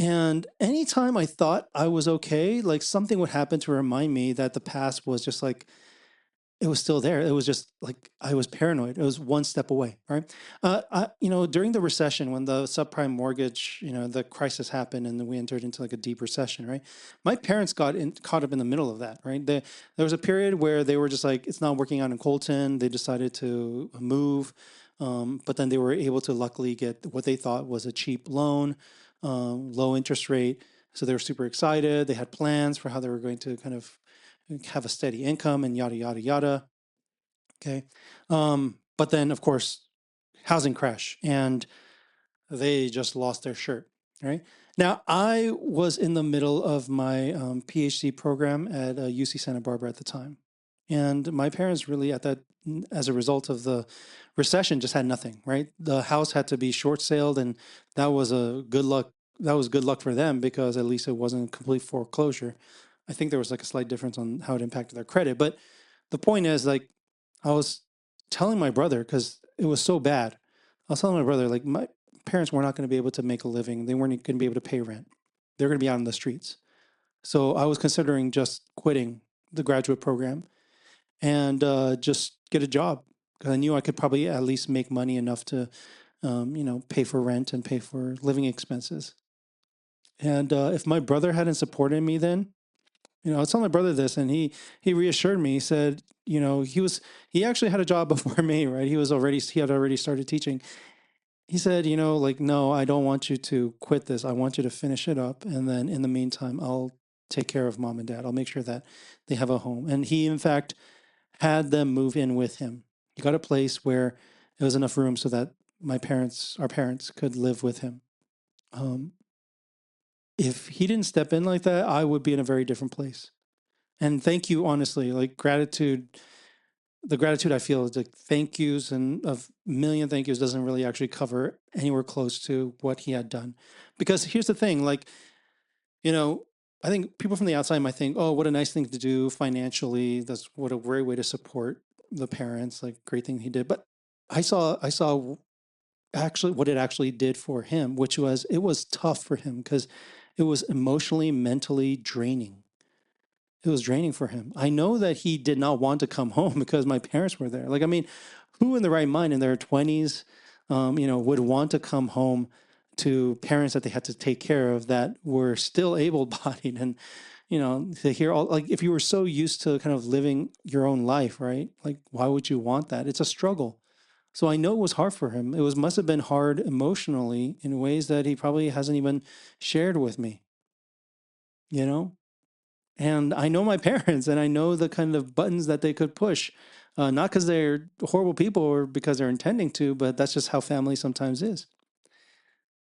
And anytime I thought I was okay, like something would happen to remind me that the past was just like, it was still there. It was just like I was paranoid. It was one step away, right? During the recession, when the subprime mortgage, the crisis happened and then we entered into like a deep recession, right? My parents caught up in the middle of that, right? There was a period where they were just like, it's not working out in Colton. They decided to move. But then they were able to luckily get what they thought was a cheap loan, low interest rate. So they were super excited. They had plans for how they were going to kind of have a steady income and yada, yada, yada. Okay. But then, of course, housing crash and they just lost their shirt. Right. Now, I was in the middle of my PhD program at UC Santa Barbara at the time. And my parents really, as a result of the recession, just had nothing, right? The house had to be short sailed, and that was a good luck. That was good luck for them because at least it wasn't complete foreclosure. I think there was like a slight difference on how it impacted their credit. But the point is, like, I was telling my brother because it was so bad. I was telling my brother, like, my parents were not going to be able to make a living. They weren't going to be able to pay rent. They're going to be out on the streets. So I was considering just quitting the graduate program and just get a job because I knew I could probably at least make money enough to, pay for rent and pay for living expenses. And if my brother hadn't supported me then, I was telling my brother this, and he reassured me. He said, he actually had a job before me, right? He had already started teaching. He said, like, no, I don't want you to quit this. I want you to finish it up, and then in the meantime, I'll take care of mom and dad. I'll make sure that they have a home. And he, in fact, had them move in with him. He got a place where there was enough room so that our parents could live with him. Um, if he didn't step in like that, I would be in a very different place. And thank you, honestly, like gratitude. The gratitude I feel is like thank yous and a million thank yous doesn't really actually cover anywhere close to what he had done. Because here's the thing, like, I think people from the outside might think, oh, what a nice thing to do financially. That's what a great way to support the parents, like great thing he did. But I saw actually what it actually did for him, which was it was tough for him because it was emotionally, mentally draining. It was draining for him. I know that he did not want to come home because my parents were there. Like, I mean, who in the right mind in their 20s, would want to come home to parents that they had to take care of that were still able-bodied and, to hear all, like, if you were so used to kind of living your own life, right? Like, why would you want that? It's a struggle. So I know it was hard for him. It was must have been hard emotionally in ways that he probably hasn't even shared with me, you know? And I know my parents and I know the kind of buttons that they could push. Not because they're horrible people or because they're intending to, but that's just how family sometimes is.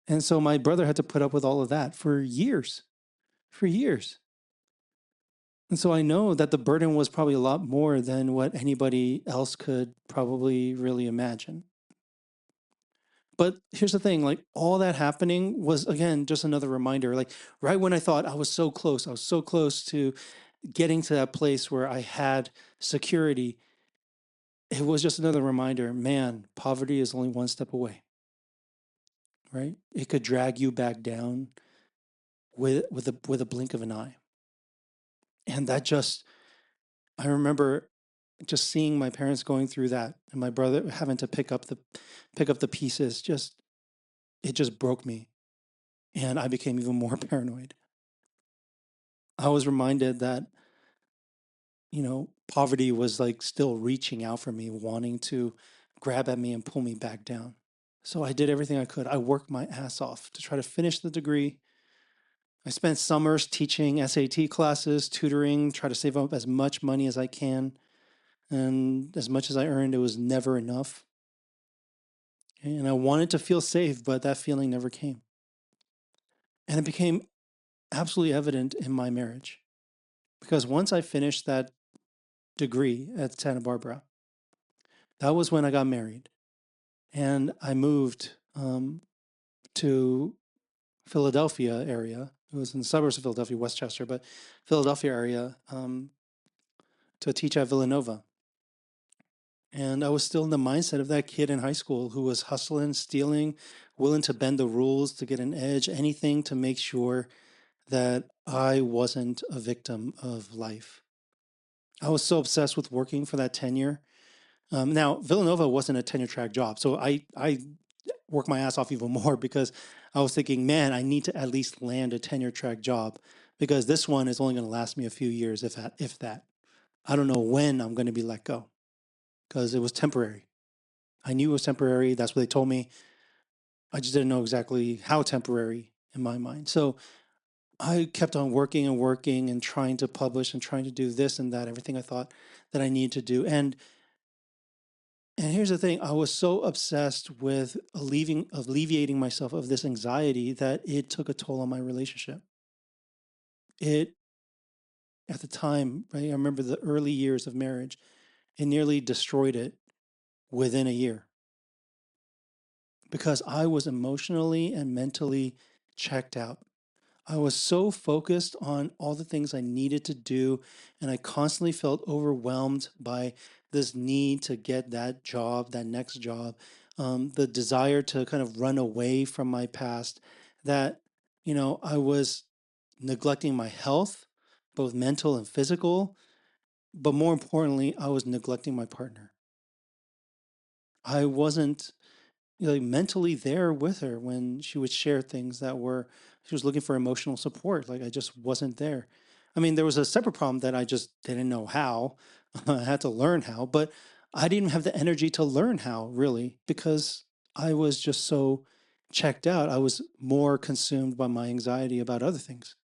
And so my brother had to put up with all of that for years, for years. And so I know that the burden was probably a lot more than what anybody else could probably really imagine. But here's the thing, like, all that happening was, again, just another reminder. Like, right when I thought I was so close to getting to that place where I had security, it was just another reminder, man, poverty is only one step away, right? It could drag you back down with a blink of an eye. And that just, I remember just seeing my parents going through that and my brother having to pick up the pieces. Just, it just broke me, and I became even more paranoid. I was reminded that, poverty was like still reaching out for me, wanting to grab at me and pull me back down. So I did everything I could. I worked my ass off to try to finish the degree. I spent summers teaching SAT classes, tutoring, try to save up as much money as I can. And as much as I earned, it was never enough. And I wanted to feel safe, but that feeling never came. And it became absolutely evident in my marriage. Because once I finished that degree at Santa Barbara, that was when I got married. And I moved to Philadelphia area. It was in the suburbs of Philadelphia, Westchester, but Philadelphia area, to teach at Villanova. And I was still in the mindset of that kid in high school who was hustling, stealing, willing to bend the rules to get an edge, anything to make sure that I wasn't a victim of life. I was so obsessed with working for that tenure. Now, Villanova wasn't a tenure track job, so I worked my ass off even more because I was thinking, man, I need to at least land a tenure track job because this one is only going to last me a few years, if that. I don't know when I'm going to be let go because it was temporary. I knew it was temporary. That's what they told me. I just didn't know exactly how temporary in my mind. So I kept on working and working and trying to publish and trying to do this and that, everything I thought that I needed to do. And here's the thing, I was so obsessed with alleviating myself of this anxiety that it took a toll on my relationship. It, at the time, right, I remember the early years of marriage, it nearly destroyed it within a year because I was emotionally and mentally checked out. I was so focused on all the things I needed to do, and I constantly felt overwhelmed by this need to get that job, that next job, the desire to kind of run away from my past, that, I was neglecting my health, both mental and physical, but more importantly, I was neglecting my partner. I wasn't like mentally there with her when she would share things that were she was looking for emotional support. Like I just wasn't there. I mean, there was a separate problem that I just didn't know how. I had to learn how, but I didn't have the energy to learn how really because I was just so checked out. I was more consumed by my anxiety about other things.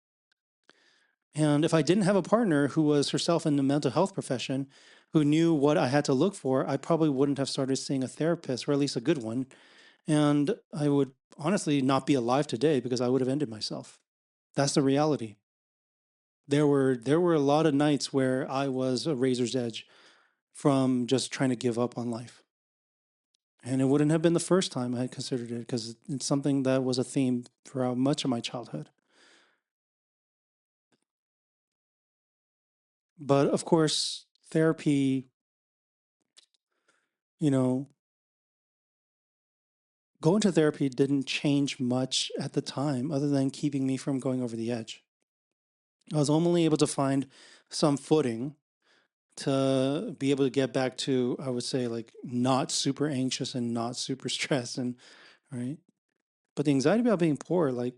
And if I didn't have a partner who was herself in the mental health profession, who knew what I had to look for, I probably wouldn't have started seeing a therapist, or at least a good one, and I would honestly not be alive today because I would have ended myself. That's the reality. There were a lot of nights where I was a razor's edge from just trying to give up on life. And it wouldn't have been the first time I had considered it because it's something that was a theme throughout much of my childhood. But of course, therapy, you know, going to therapy didn't change much at the time other than keeping me from going over the edge. I was only able to find some footing to be able to get back to, I would say, like not super anxious and not super stressed and right. But the anxiety about being poor, like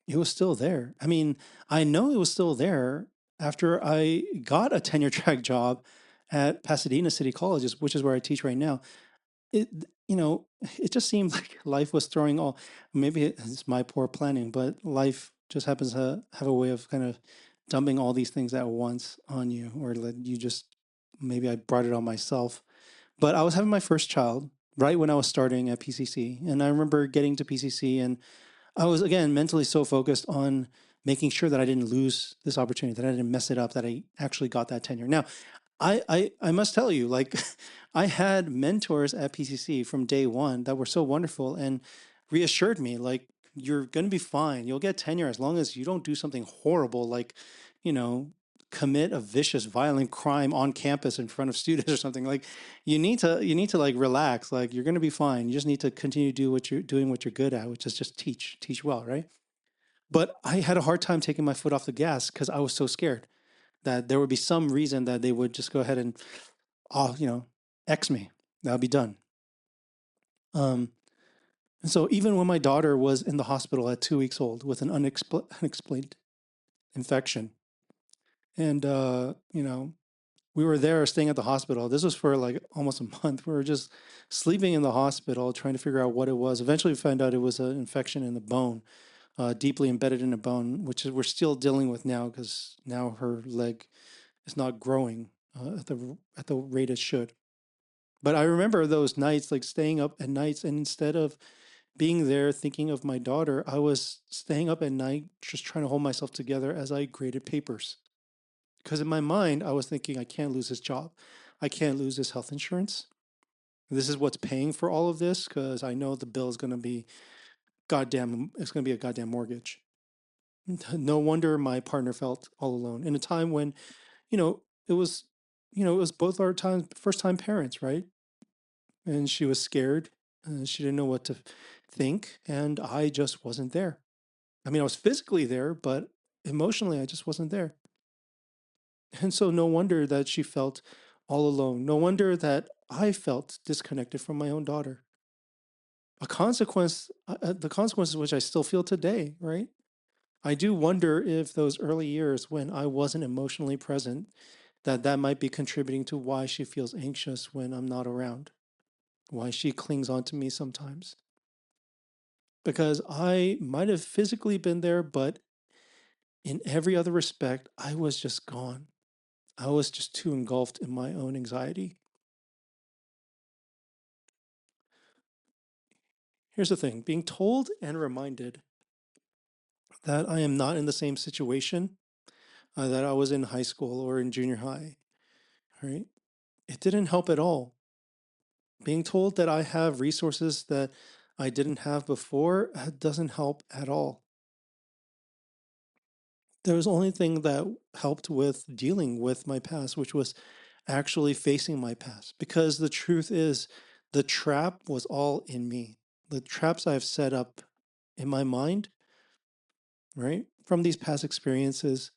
it was still there. I mean, I know it was still there after I got a tenure track job at Pasadena City Colleges, which is where I teach right now. It, you know, it just seemed like life was throwing all, maybe it's my poor planning, but life just happens to have a way of kind of dumping all these things at once on you, or that you just, maybe I brought it on myself. But I was having my first child right when I was starting at PCC. And I remember getting to PCC, and I was, again, mentally so focused on making sure that I didn't lose this opportunity, that I didn't mess it up, that I actually got that tenure. Now, I must tell you, like, I had mentors at PCC from day one that were so wonderful and reassured me, like, you're going to be fine. You'll get tenure as long as you don't do something horrible, like, you know, commit a vicious, violent crime on campus in front of students or something. Like, you need to like relax. Like, you're going to be fine. You just need to continue to do what you're doing, what you're good at, which is just teach well, right? But I had a hard time taking my foot off the gas because I was so scared that there would be some reason that they would just go ahead and, you know, X me. That'll be done. Um, and so even when my daughter was in the hospital at 2 weeks old with an unexplained infection, and you know, we were there staying at the hospital. This was for like almost a month. We were just sleeping in the hospital, trying to figure out what it was. Eventually, we found out it was an infection in the bone, deeply embedded in the bone, which is we're still dealing with now because now her leg is not growing at the rate it should. But I remember those nights, like staying up at nights, and instead of being there thinking of my daughter, I was staying up at night just trying to hold myself together as I graded papers. Because in my mind, I was thinking, I can't lose this job. I can't lose this health insurance. This is what's paying for all of this because I know the bill is going to be goddamn, it's going to be a goddamn mortgage. No wonder my partner felt all alone in a time when, you know, it was, it was both our time, first time parents, right? And she was scared. She didn't know what to think. And I just wasn't there. I mean, I was physically there, but emotionally, I just wasn't there. And so, no wonder that she felt all alone. No wonder that I felt disconnected from my own daughter. The consequences which I still feel today, right? I do wonder if those early years when I wasn't emotionally present, that might be contributing to why she feels anxious when I'm not around, why she clings on to me sometimes. Because I might have physically been there, but in every other respect, I was just gone. I was just too engulfed in my own anxiety. Here's the thing, being told and reminded that I am not in the same situation that I was in high school or in junior high, right? It didn't help at all. Being told that I have resources that I didn't have before doesn't help at all. There was only thing that helped with dealing with my past, which was actually facing my past. Because the truth is, the trap was all in me. The traps I've set up in my mind, right, from these past experiences,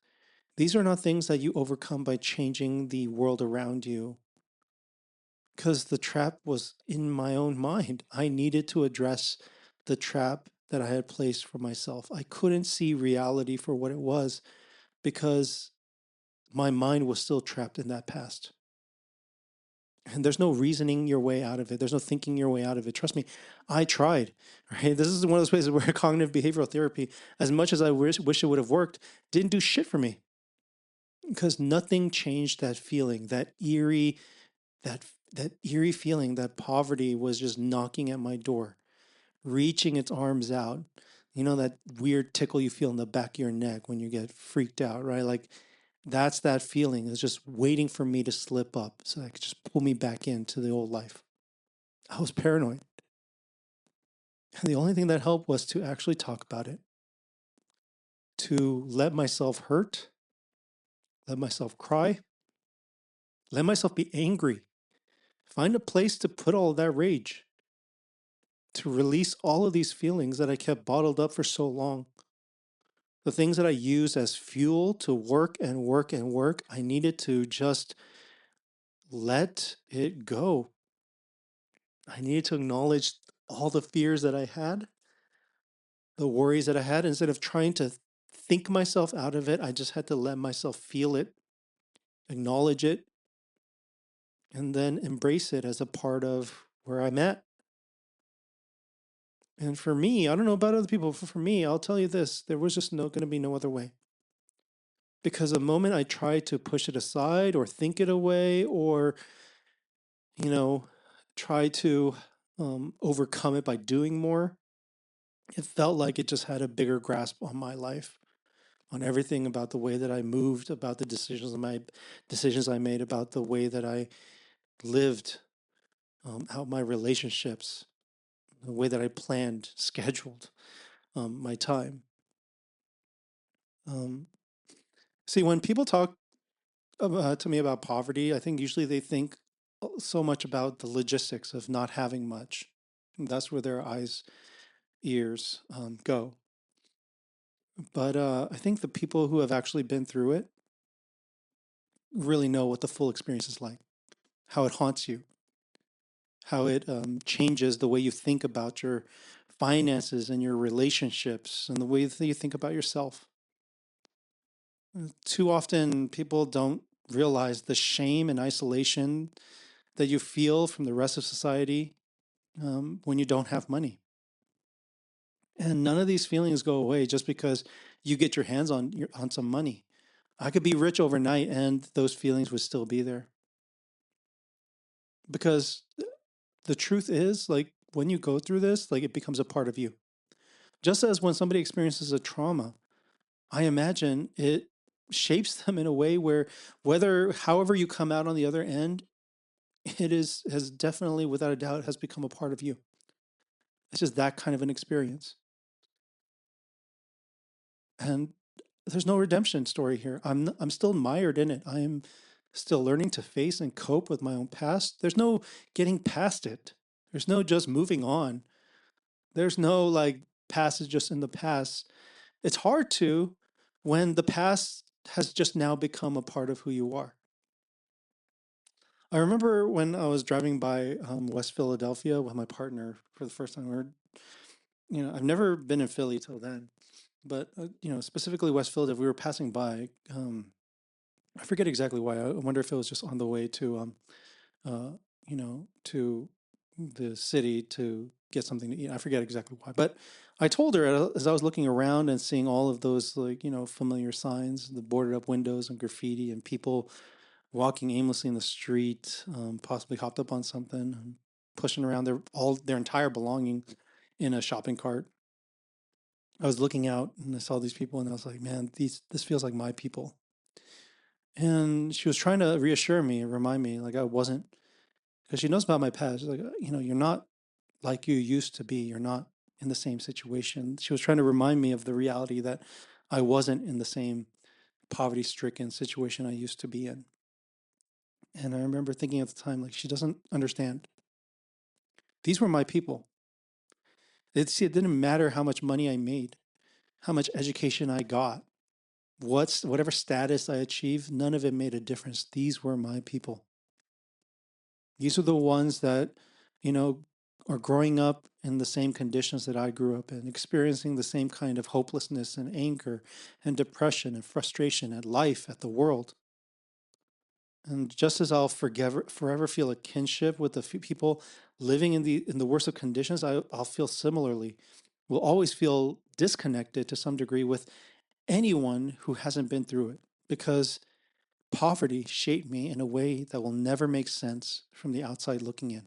these are not things that you overcome by changing the world around you. Because the trap was in my own mind. I needed to address the trap that I had placed for myself. I couldn't see reality for what it was because my mind was still trapped in that past. And there's no reasoning your way out of it. There's no thinking your way out of it. Trust me, I tried. Right? This is one of those places where cognitive behavioral therapy, as much as I wish it would have worked, didn't do shit for me because nothing changed that feeling, that that eerie feeling that poverty was just knocking at my door, reaching its arms out. You know that weird tickle you feel in the back of your neck when you get freaked out, right? Like that's that feeling. It's just waiting for me to slip up so that could just pull me back into the old life. I was paranoid. And the only thing that helped was to actually talk about it, to let myself hurt, let myself cry, let myself be angry, find a place to put all that rage, to release all of these feelings that I kept bottled up for so long. The things that I used as fuel to work and work and work, I needed to just let it go. I needed to acknowledge all the fears that I had the worries that I had. Instead of trying to think myself out of it, I just had to let myself feel it, acknowledge it, and then embrace it as a part of where I'm at. And for me, I don't know about other people, but for me, I'll tell you this, there was just going to be no other way. Because the moment I tried to push it aside or think it away or, you know, try to overcome it by doing more, it felt like it just had a bigger grasp on my life, on everything about the way that I moved, about the decisions I made, about the way that I lived out my relationships, the way that I planned, scheduled my time. Um, See, when people talk to me about poverty, I think usually they think so much about the logistics of not having much. That's where their eyes, ears go. But I think the people who have actually been through it really know what the full experience is like, how it haunts you, how it changes the way you think about your finances and your relationships and the way that you think about yourself. Too often, people don't realize the shame and isolation that you feel from the rest of society when you don't have money. And none of these feelings go away just because you get your hands on some money. I could be rich overnight and those feelings would still be there. Because the truth is, like, when you go through this, like, it becomes a part of you. Just as when somebody experiences a trauma, I imagine it shapes them in a way where however you come out on the other end, has definitely, without a doubt, has become a part of you. It's just that kind of an experience. And there's no redemption story here. I'm still mired in it. I am still learning to face and cope with my own past. There's no getting past it. There's no just moving on. There's no like past is just in the past. It's hard to when the past has just now become a part of who you are. I remember when I was driving by West Philadelphia with my partner for the first time. I've never been in Philly till then, but specifically West Philadelphia, we were passing by. I forget exactly why. I wonder if it was just on the way to the city to get something to eat. I forget exactly why, but I told her as I was looking around and seeing all of those familiar signs, the boarded up windows and graffiti and people walking aimlessly in the street, possibly hopped up on something, pushing around their entire belongings in a shopping cart. I was looking out and I saw these people and I was like, man, this feels like my people. And she was trying to reassure me and remind me like I wasn't, because she knows about my past. She's like, you're not like you used to be. You're not in the same situation. She was trying to remind me of the reality that I wasn't in the same poverty stricken situation I used to be in. And I remember thinking at the time, like, she doesn't understand. These were my people. It didn't matter how much money I made, how much education I got, whatever status I achieved, none of it made a difference. These were my people. These are the ones that, you know, are growing up in the same conditions that I grew up in, experiencing the same kind of hopelessness and anger and depression and frustration at life, at the world. And just as I'll forever feel a kinship with the people living in the worst of conditions, I'll feel similarly. Will always feel disconnected to some degree with anyone who hasn't been through it, because poverty shaped me in a way that will never make sense from the outside looking in.